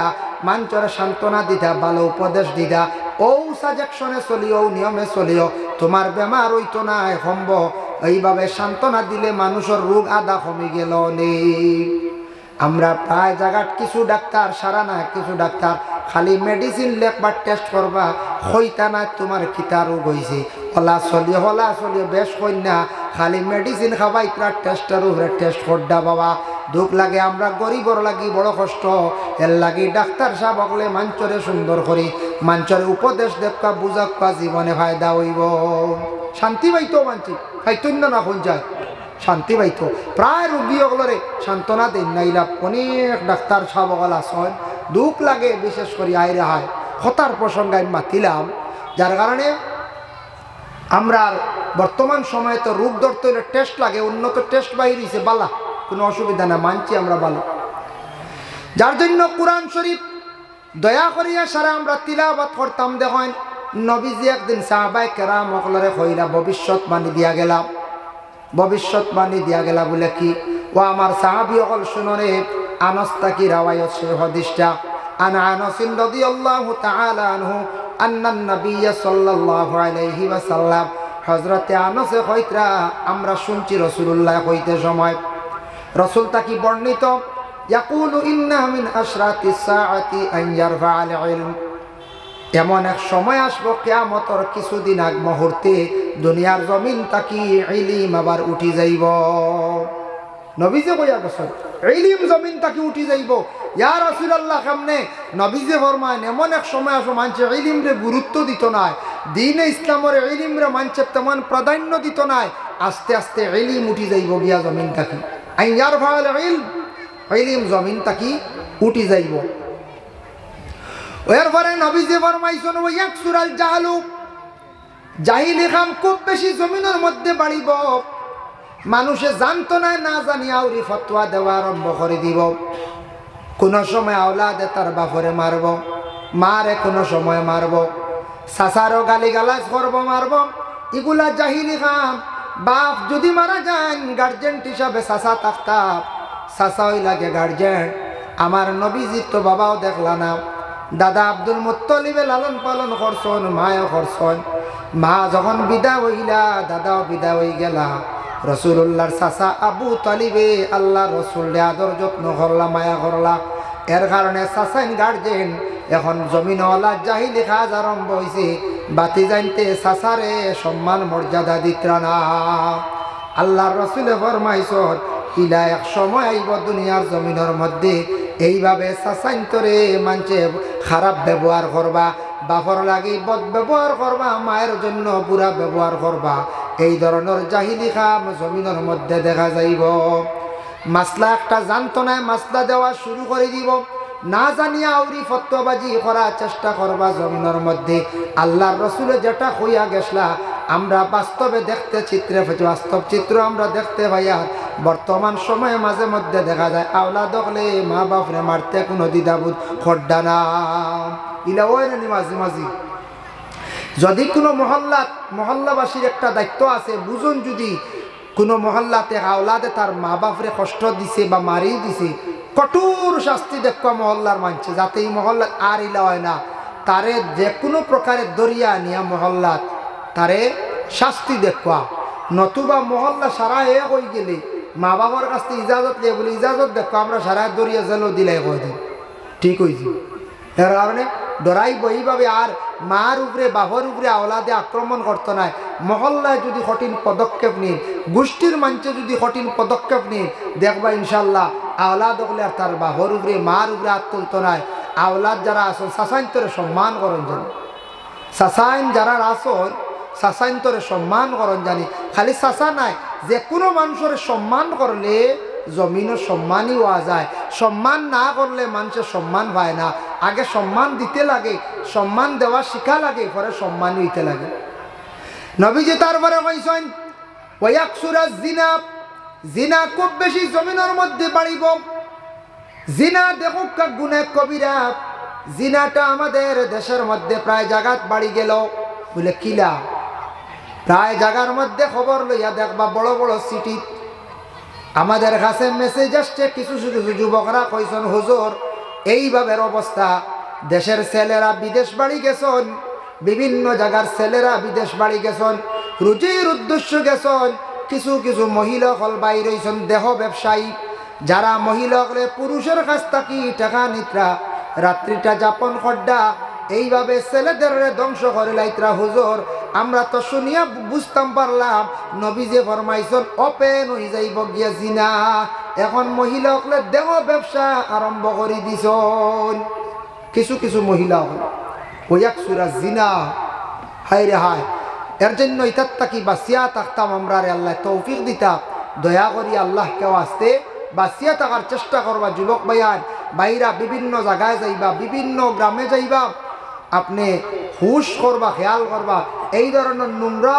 মানুষের সান্ত্বনা দিতা, ভালো উপদেশ দিতা, ও সাজেকশনে চলিও, নিয়মে চলিও, তোমার বেমার হইতো না সম্ভ। এইভাবে সান্ত্বনা দিলে মানুষের রোগ আদা কমে গেল নেই। আমরা প্রায় জায়গাত কিছু ডাক্তার সারা না, কিছু ডাক্তার খালি মেডিসিন লেখবার টেস্ট করবা, হইতা না তোমার কিতা রোগ হয়েছে, হলা চলিও বেশ হই না, খালি মেডিসিন খাবাই তার টেস্টের উপরে টেস্ট করডা বাবা। দুঃখ লাগে, আমরা গরিবর লাগি বড় কষ্ট, এর লাগি ডাক্তার সাহেব হকলে মাঞ্চরে সুন্দর করি, মাঞ্চরে উপদেশ দেখা বুঝাক্কা জীবনে ফায়দা হইব। শান্তি পাইতো মানছি পাইতন না কোন যায় শান্তি পাইতো। প্রায় রোগী হকলরে সান্ত্বনা দেন নাইলা, অনেক ডাক্তার সাহেব হকল আসন, দুঃখ লাগে বিশেষ করে আইরে হয় হতার প্রসঙ্গে আমি মাতিলাম। যার কারণে আমরা বর্তমান সময়ে তো রোগ ধরতে হলে টেস্ট লাগে, উন্নত টেস্ট বাহির হয়েছে, বালা কোনো অসুবিধা না, মানছি আমরা ভালো। যার জন্য কোরআন শরীফ দয়া করিয়া সারা আমরা তিলাওয়াত করতাম। দেখেন নবীজি একদিন সাহাবায়ে কেরাম হকলরে কইরা ভবিষ্যৎবাণী দিয়া গেলাম, ভবিষ্যৎবাণী দিয়া গেলা বলে কি, ও আমার সাহাবী হকল শুনরে, আনাস তাকি রাওয়ায়াত সে হাদিসটা, আন আনাস রাদিয়াল্লাহু তাআলা আনহু আন্নান নবী সাল্লাল্লাহু আলাইহি ওয়াসাল্লাম, হযরতে আনাসে কইতরা আমরা শুনছি রাসূলুল্লাহ কইতে সময়, রাসূল তাকি বর্ণিত, ইয়াকুলু ইন্না মিন আশরাতিস সাআতি আন ইয়ারফা'আল ইলম, এমন এক সময় আসবো কিয়ামতের কিছুদিন আগ মুহূর্তে দুনিয়ার জমিন তাকি ইলম আবার উঠি যাইব। নবীজি কইয়া গেছেন ইলম জমিন তাকি উঠি যাইব। ইয়া রাসূলুল্লাহ কেমনে? নবীজি ফরমায় এমন এক সময় আসো মানুষ ইলমরে গুরুত্ব দিত না, দ্বীনে ইসলামের ইলমরে মানুষ তেমন প্রাধান্য দিত না, আস্তে আস্তে ইলম উঠি যাইব গিয়া জমিন তাকি, আন ইয়ারফা'আল ইলম, ইলম জমিন তাকি উঠি যাইব। এরপরে নবীজি ফরমাইছেন ওয়া ইয়াকসুরাল জাহলু, জাহিলি কাম খুব বেশি জমিনের মধ্যে বাড়িব, মানুষে জানতো না, না জানিয়া আউরি ফতোয়া দেওয়া আরম্ভ করে দিব। কোন সময় আওলাদে তার বাপরে মারব, মারে কোন সময় মারব, সাসারও গালিগালাজ করব, মারব, এগুলা জাহিলি কাম। বাপ যদি মারা যান গার্জেন হিসাবে সাসা থাকতা, সাসা হই লাগে গার্জেন। আমার নবীজি তো বাবাও দেখলা না, দাদা আব্দুল মুত্তালিবে লালন পালন করছেন, মায়ও করছেন, মা যখন বিদা হইলা দাদাও বিদা হয়ে গেলা, রসুল্লাহর চাচা আবু তালিবে আল্লাহ রসুল আদর যত্ন করলা, মায়া করলা, এর কারণে চাচাইন গার্জেন। এখন জমিনওয়ালা জাহিলি কাজ আরম্ভ হয়েছে, বাতি জানতে চাচারে সম্মান মর্যাদা দিতরা না। আল্লাহর রসুলে ফরমাইছর ইলা এক সময় আইব দুনিয়ার জমিনের মধ্যে এইভাবে চাচাইন্তরে মানছে খারাপ ব্যবহার করবা, বাপর লাগি বদ ব্যবহার করবা, মায়ের জন্য বুড়া ব্যবহার করবা, এই ধরনের জাহিলি কাম জমিনের মধ্যে দেখা যাইব। মাসলা একটা জানতো না, মাসলা দেওয়া শুরু করে দিব, না জানিয়া আউরি ফতোয়াবাজি করার চেষ্টা করবা জমিনের মধ্যে। আল্লাহর রসুলে যেটা হইয়া গেছলা আমরা বাস্তবে দেখতে চিত্রে, বাস্তব চিত্র আমরা দেখতে পাই। আর বর্তমান সময়ে মাঝে মধ্যে দেখা যায় আওলাদ হলে মা বাপরে মারতে কোনো দ্বিধাবোধ খড্ডা না, ইলা ওই না মাঝে মাঝে। যদি কোনো মহল্লাবাসীর একটা দায়িত্ব আছে, বুঝুন যদি কোনো মহল্লাতে আওলাদে তার মা বাপরে কষ্ট দিছে বা মারি দিছে, কঠোর শাস্তি দেখবা মহল্লার মানছে, যাতে এই মহল্লাত আর ইলা হয় না, তারে যে কোনো প্রকারের দরিয়া নিয়া মহল্লাত তারে শাস্তি দেখবা। নতুবা মহল্লা সারা এক হয়ে গেলে মা বাবার কাছ থেকে ইজাজত লিয়ে বলে ইজাজত দেখো আমরা সারা দরিয়া জেলও দিলাই কয় দিন, ঠিক হয়েছি। এর কারণে ডরাইব এইভাবে। আর মার উপরে বাবার উপরে আওলাদে আক্রমণ করতো না। মহল্লায় যদি কঠিন পদক্ষেপ নিন, গোষ্ঠীর মঞ্চে যদি কঠিন পদক্ষেপ নিন, দেখবা ইনশাল্লাহ আওলাদ হলে আর তার বাবার উপরে মার উপরে হাত তুলতো না। আওলাদ যারা আসন সাসাইন্তরে সম্মান করণ জানি, সাসাইন যারা আসন সাসাইন্তরে সম্মান করণ জানি। খালি সাসা নাই, যে কোনো মানুষের সম্মান করলে জমিনের সম্মানই হওয়া যায়। সম্মান না করলে মানুষের সম্মান পায় না। আগে সম্মান দিতে লাগে, সম্মান দেওয়া শিখা লাগে, পরে সম্মান হইতে লাগে। নবীজি তারপরে কইছেন ওয়াকসুরা জিনা, জিনা খুব বেশি জমিনের মধ্যে বাড়িব। জিনা দেখুক গুনাহ কবিরা। জিনাটা আমাদের দেশের মধ্যে প্রায় জায়গাত বাড়ি গেল। বলে কিলা? প্রায় জায়গার মধ্যে খবর লইয়া দেখবা বড় বড় সিটি আমাদের কাছে মেসেজ আসছে। কিছু কিছু যুবকরা কইছেন হুজুর এইভাবে অবস্থা, দেশের ছেলেরা বিদেশ বাড়ি গেছেন, বিভিন্ন জায়গার ছেলেরা বিদেশ বাড়ি গেছেন, রুজির উদ্দেশ্য গেছেন। কিছু কিছু মহিলা হল বাইর হইছেন দেহ ব্যবসায়ী, যারা মহিলা হলে পুরুষের কাছ থেকে টাকা নিত্রা রাত্রিটা যাপন করডা, এইভাবে ছেলেদের ধ্বংস করে লাইত্রা। হুজুর আমরা তো শুনিয়া বুঝতাম পারলাম নবীজি ফরমাইছেন ওপেন হয়ে যাইব গিয়া জিনা। এখন মহিলা হলে দেহ ব্যবসা আরম্ভ করে দিছন কিছু কিছু মহিলা হল। ওয়াকসুরা জিনা, হায় রে হায়। এর জন্য ইতার তাকি বাঁচিয়া থাকতাম আমরা, রে আল্লাহ তৌফিক দিতা। দয়া করি আল্লাহ কেউ আসতে বাঁচিয়া থাকার চেষ্টা করবা। যুবক ভাইয়ান বাইরা বিভিন্ন জায়গায় যাইবা, বিভিন্ন গ্রামে যাইবা, আপনি হুশ করবা, খেয়াল করবা, এই ধরনের নোংরা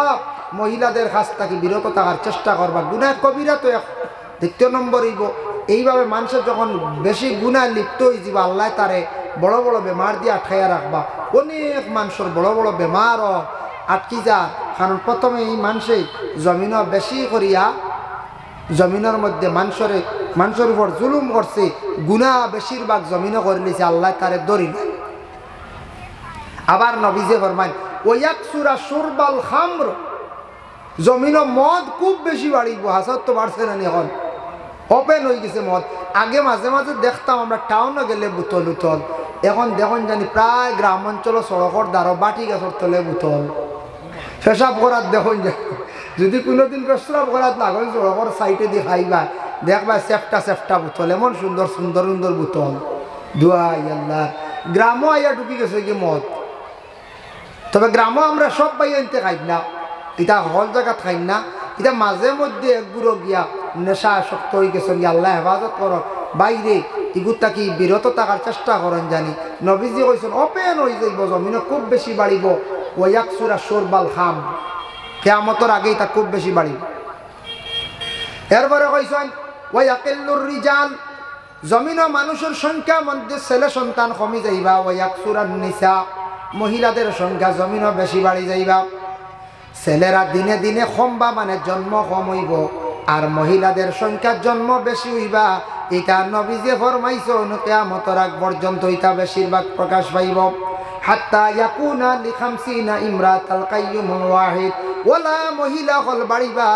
মহিলাদের কাছ থেকে বিরত থাকার চেষ্টা করবা। গুনাহ কবিরা তো দ্বিতীয় নম্বর হইব। এইভাবে মানুষের যখন বেশি গুনাহ লিপ্ত হয়ে যাবা, আল্লাহ তারে বড় বড় বেমার দিয়ে আটকাইয়া রাখবা। অনেক মানুষের বড় বড় বেমারও আটকি যা। কারণ প্রথমে এই মানুষে জমিনও বেশি করিয়া জমিনের মধ্যে মানুষের উপর জুলুম করছে, গুনাহ বেশিরভাগ জমিনও করে নিছে, আল্লাহ তারে দরি নাই। আবার নবীজি ফরমান ওয়াকসুরা শুরবাল খামর, জমিনও মদ খুব বেশি বাড়িব। হাসত তো বাড়ছে না, এখন ওপেন হয়ে গেছে মদ। আগে মাঝে মাঝে দেখতাম আমরা টাউনে গেলে বোতল উতল, এখন দেখুন জানি প্রায় গ্রাম অঞ্চল সড়কর দ্বারা বাটি গাছের তলে বোতল। পেশাব করার দেখুন যে যদি কোনোদিন পেশাব করার লাগুন সড়কর সাইডে দিয়ে খাইবা, দেখবা সেফটা সেফটা বোতল, এমন সুন্দর সুন্দর সুন্দর বোতল। দুয়াই আল্লাহ, গ্রামও আইয়া ঢুকি গেছে কি মদ। তবে গ্রামও আমরা সব পাই আনতে খাই না, এটা হল জায়গা খাই না। এটা মাঝে মধ্যে একগুলো গিয়া নেশা শক্ত হয়ে গেছে, আল্লাহ হেফাজত করো। বাইরে ইগুতা কি বিরত থাকার চেষ্টা করেন জানি। নবীজি কইছেন ওপেন হয়ে যাইব, জমিনে খুব বেশি বাড়িব। ওয়াকসুরা শুরবাল খাম, কিয়ামতের আগেই তা খুব বেশি বাড়িব। এরপরে কইছেন ওয়াকিল্লুর রিজাল, জমিন মানুষের সংখ্যা মধ্যে ছেলে সন্তান কমি যাইবা। ওয়াকসুরান নিসা, মহিলাদের সংখ্যা জমিনও বেশি বাড়ি যাইবা। ছেলেরা দিনে দিনে কমবা, মানে জন্ম কম হইব, আর মহিলাদের সংখ্যা জন্ম বেশি হইবা। এটা নবীজি ফরমাইছেন কিয়ামতের আগ পর্যন্ত এটা বেশিরভাগ প্রকাশ পাইব। হাত্তা ইয়াকুনা লিখামসিনা ইমরাতাল কাইয়ুমুল ওয়াহিদ, ওলা মহিলা হল বাড়িবা।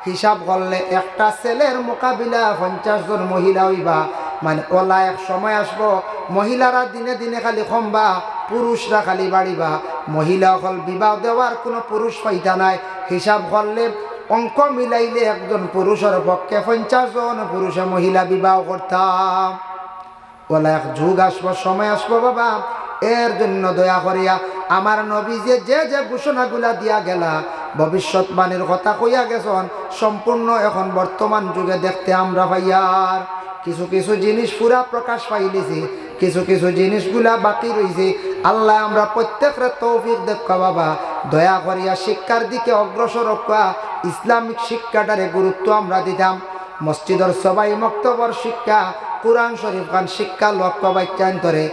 হিসাব করলে একটা ছেলের মোকাবিলা 50 জন মহিলা হইবা। মানে ওলা এক সময় আসবো মহিলারা দিনে দিনে খালি কমবা, পুরুষরা খালি বাড়িবা। মহিলা হল বিবাহ দেওয়ার কোনো পুরুষ পাইতা নাই। হিসাব করলে অঙ্ক মিলাইলে একজন পুরুষের পক্ষে 50 জন পুরুষে মহিলা বিবাহ করতাম। ওলা এক যুগ আসবো, সময় আসবো বাবা। এর জন্য দয়া করিয়া আমার নবী যে যে ঘোষণাগুলা দিয়া গেলা, ভবিষ্যৎবাণীর কথা কইয়া গেছেন, সম্পূর্ণ এখন বর্তমান যুগে দেখতে আমরা পাইয়ার। কিছু কিছু জিনিস পুরা প্রকাশ পাইলেছি, কিছু কিছু জিনিসগুলা বাকি রয়েছে। আল্লাহ আমরা প্রত্যেকের তৌফিক দেখা বাবা। দয়া করিয়া শিক্ষার দিকে অগ্রসর হওয়া, ইসলামিক শিক্ষাটারে গুরুত্ব আমরা দিতাম। মসজিদের সবাই মক্তবর শিক্ষা, কুরআন শরীফ খান শিক্ষা লক্ষ্য বাক্যান্তরে।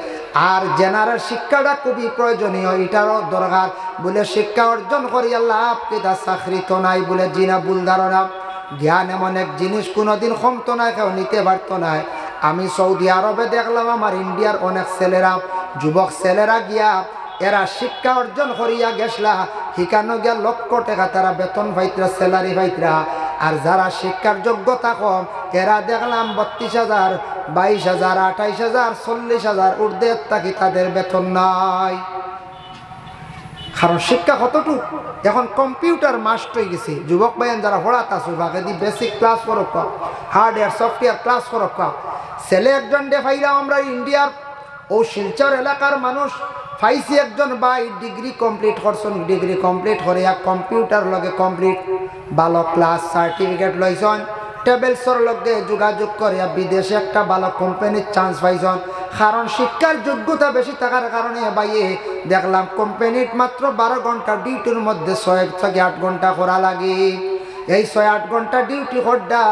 আর জেনারেল শিক্ষাটা খুবই প্রয়োজনীয়, এটারও দরকার। বলে শিক্ষা অর্জন করি আল্লাহ আপনি চাকরি তো নাই বলে জিনা ভুল ধারণা। জ্ঞান এমন এক জিনিস কোনোদিন কমতো না, কেউ নিতে পারতো না। আমি সৌদি আরবে দেখলাম আমার ইন্ডিয়ার অনেক ছেলেরা, যুবক ছেলেরা গিয়া এরা শিক্ষা অর্জন করিয়া গেছলা, শিখানো গিয়া লক্ষ টাকা তারা বেতন পাইতরা, স্যালারি পাইতরা। আর যারা শিক্ষার যোগ্যতা কম এরা দেখলাম 32,000, 22,000, 28,000, 40,000 ঊর্ধ্বে থাকি তাদের বেতন নাই। কারণ শিক্ষা কতটুকু এখন কম্পিউটার মাস্ট হয়ে গেছে। যুবক ভাইয়ান যারা পড়াত আছে বাকি দি বেসিক ক্লাস করক, হার্ডওয়্যার সফটওয়্যার ক্লাস করক। ছেলে একজন দেখাইলাম আমরা ইন্ডিয়ার ও শিলচর এলাকার মানুষ পাইছি একজন ভাই ডিগ্রি কমপ্লিট করছেন, ডিগ্রি কমপ্লিট করে কম্পিউটার লগে কমপ্লিট ভালো ক্লাস সার্টিফিকেট লইছেন, টেবেলসর লগে যোগাযোগ করে বিদেশে একটা ভালো কোম্পানির চান্স পাইছেন। কারণ শিক্ষার যোগ্যতা বেশি থাকার কারণে ভাইয়ে দেখলাম কোম্পানির মাত্র 12 ঘন্টা ডিউটির মধ্যে 6 থেকে 8 ঘন্টা করা লাগে। এই 6-8 ঘন্টা ডিউটি করডা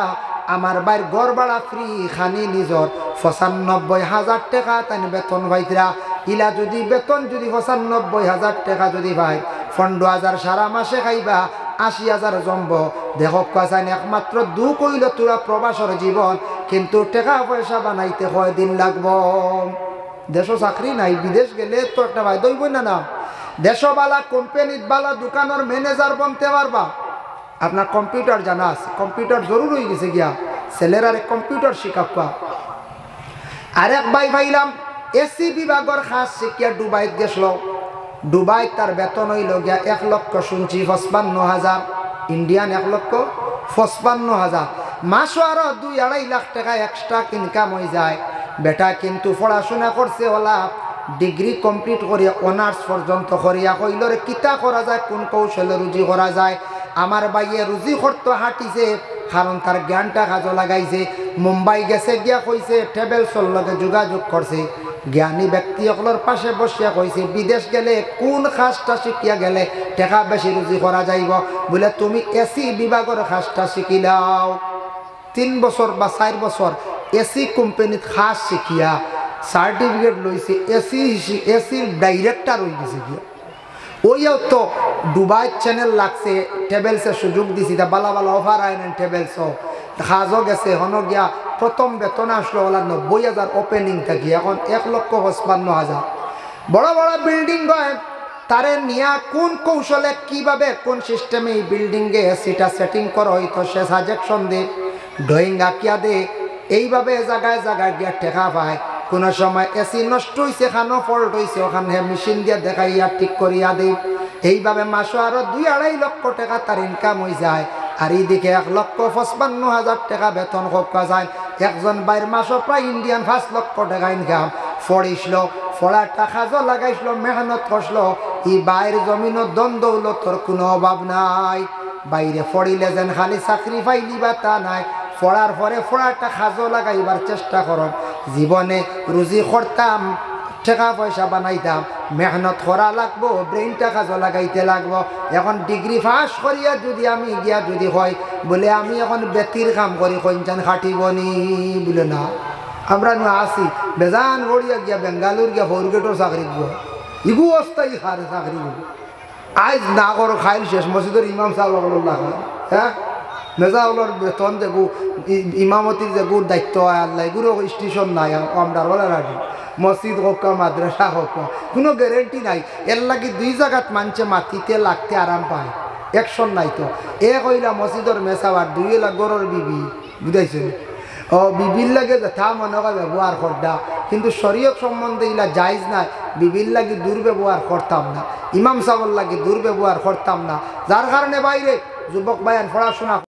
আমার বাইর গড় ভাড়া ফ্রি, খানি নিজর 95,000 টাকা তাই বেতন পাইতরা। ইলা যদি বেতন যদি 95,000 টাকা যদি ভাই 15,000 সারা মাসে খাইবা 80,000 জম্ব। দেখো কাছান একমাত্র দুঃখ হইল তোরা প্রবাসর জীবন, কিন্তু টাকা পয়সা বানাইতে কয়দিন লাগব। দেশ চাকরি নাই, বিদেশ গেলে তো একটা ভাই দইব না না। দেশবালা কোম্পানিত বালা দোকানের ম্যানেজার বনতে পারবা। আপনার কম্পিউটার জানা আছে, কম্পিউটার জরুর হয়ে গেছে গিয়া ছেলেরা কম্পিউটার শিখাবা। আরেক ভাই ভাইলাম এসি বিভাগের খাস শিখিয়া দুবাইত গেছিল। দুবাই তার বেতন হইল গিয়া 1 লক্ষ শুনছি 55,000 ইন্ডিয়ান, 1 লক্ষ 55,000। মাসও আরো 2-2.5 লাখ টাকা এক্সট্রা ইনকাম হয়ে যায়। বেটা কিন্তু পড়াশোনা করছে ওলা ডিগ্রি কমপ্লিট করিয়া অনার্স পর্যন্ত করিয়া কইল রে কিতা করা যায়, কোন কৌশলে রুজি করা যায়। আমার ভাইয়ে রুজি করতে হাঁটিছে কারণ তার জ্ঞানটা কাজে লাগাইছে। মুম্বাই গেছে গিয়া কইছে টেবেলসর লগে যোগাযোগ করছে, জ্ঞানী ব্যক্তি সকলের পাশে বসিয়া কইছে বিদেশ গেলে কোন কাজটা শিখিয়া গেলে টাকা বেশি রুজি করা যাইব। বলে তুমি এসি বিভাগের কাজটা শিখিলাও। 3 বছর বা 4 বছর এসি কোম্পানিত কাজ শিখিয়া সার্টিফিকেট লইছে, এসির ডাইরেক্টর হয়ে গেছে গিয়া। ওইও তো দুবাই চ্যানেল লাগছে, টেবেলসে সুযোগ দিছি, বালা বালা অফার আইনেন টেবেলসও কাজও গেছে। হন গিয়া প্রথম বেতন আসলো ওলা 90,000 ওপেনিং থাকি, এখন 1,55,000। বড় বড় বিল্ডিং হয় তারে নিয়া কোন কৌশলে কিভাবে কোন সিস্টেমে এই বিল্ডিংয়ে এসিটা সেটিং করা হইতো সে সাজেকশন দে, ড্রয়িং আঁকিয়া দে। এইভাবে জায়গায় জায়গায় গিয়া টেকা পায়। কোনো সময় এসি নষ্ট হয়েছে, খানো ফল্ট হয়েছে, ওখানে মেশিন দিয়ে দেখাইয়া ঠিক করিয়া দেই। এইভাবে মাসও আরো 2-2.5 লক্ষ টাকা তার ইনকাম হয়ে যায়। আর এইদিকে 1,55,000 টাকা বেতন খোকা যায়। একজন বাইর মাসও প্রায় ইন্ডিয়ান 5 লক্ষ টাকা ইনকাম। পড়িছিল, পড়ার টাকাজও লাগাইছিল, মেহনত করছিল। এই বাইর জমিনও দ্বন্দ্বৌলতর কোনো অভাব নাই। বাইরে পড়িলে যেন খালি চাকরি পাইলি বা তা নাই, পড়ার পরে পড়াটা কাজও লাগাইবার চেষ্টা করব। জীবনে রুজি করতাম, টাকা পয়সা বানাইতাম, মেহনত করা লাগবো, ব্রেইনটা কাজও লাগাইতে লাগবো। এখন ডিগ্রি পাস করিয়া যদি আমি গিয়া যদি হয় বলে আমি এখন বেতির কাম করি কইনচান খাটিবনি বলে না। আমরা আসি বেজান গড়িয়া গিয়া বেঙ্গালুর গিয়া ফোরগেটর চাকরি গো ইগু অস্থায়ী খারে চাকরি গো। আজ না করো খাইল শেষ মসজিদের ইমাম সাহেব হ্যাঁ মেজাউলর বেতন যেগু ইমামতির যেগুর দায়িত্ব হয় আল্লাহ এগুলো স্টেশন নাই আমরা রাখি মসজিদ হোক মাদ্রাসা হোক কোনো গ্যারেন্টি নাই। এর লাগে 2 জায়গাত মানছে মাতিতে লাগতে আরাম পায়, অ্যাকশন নাই তো। এ কইলা মসজিদর মেসাবার 2 লাখ গরর বিবি বুঝাইছে ও বিবির লাগে যথা মনে হয় ব্যবহার করডা, কিন্তু শরীয়ত সম্বন্ধে ইলা জায়জ নাই। বিবির লাগে দুর্ব্যবহার করতাম না, ইমাম সাহেবের লাগে দুর্ব্যবহার করতাম না। যার কারণে বাইরে যুবক ভাইয়ান পড়াশোনা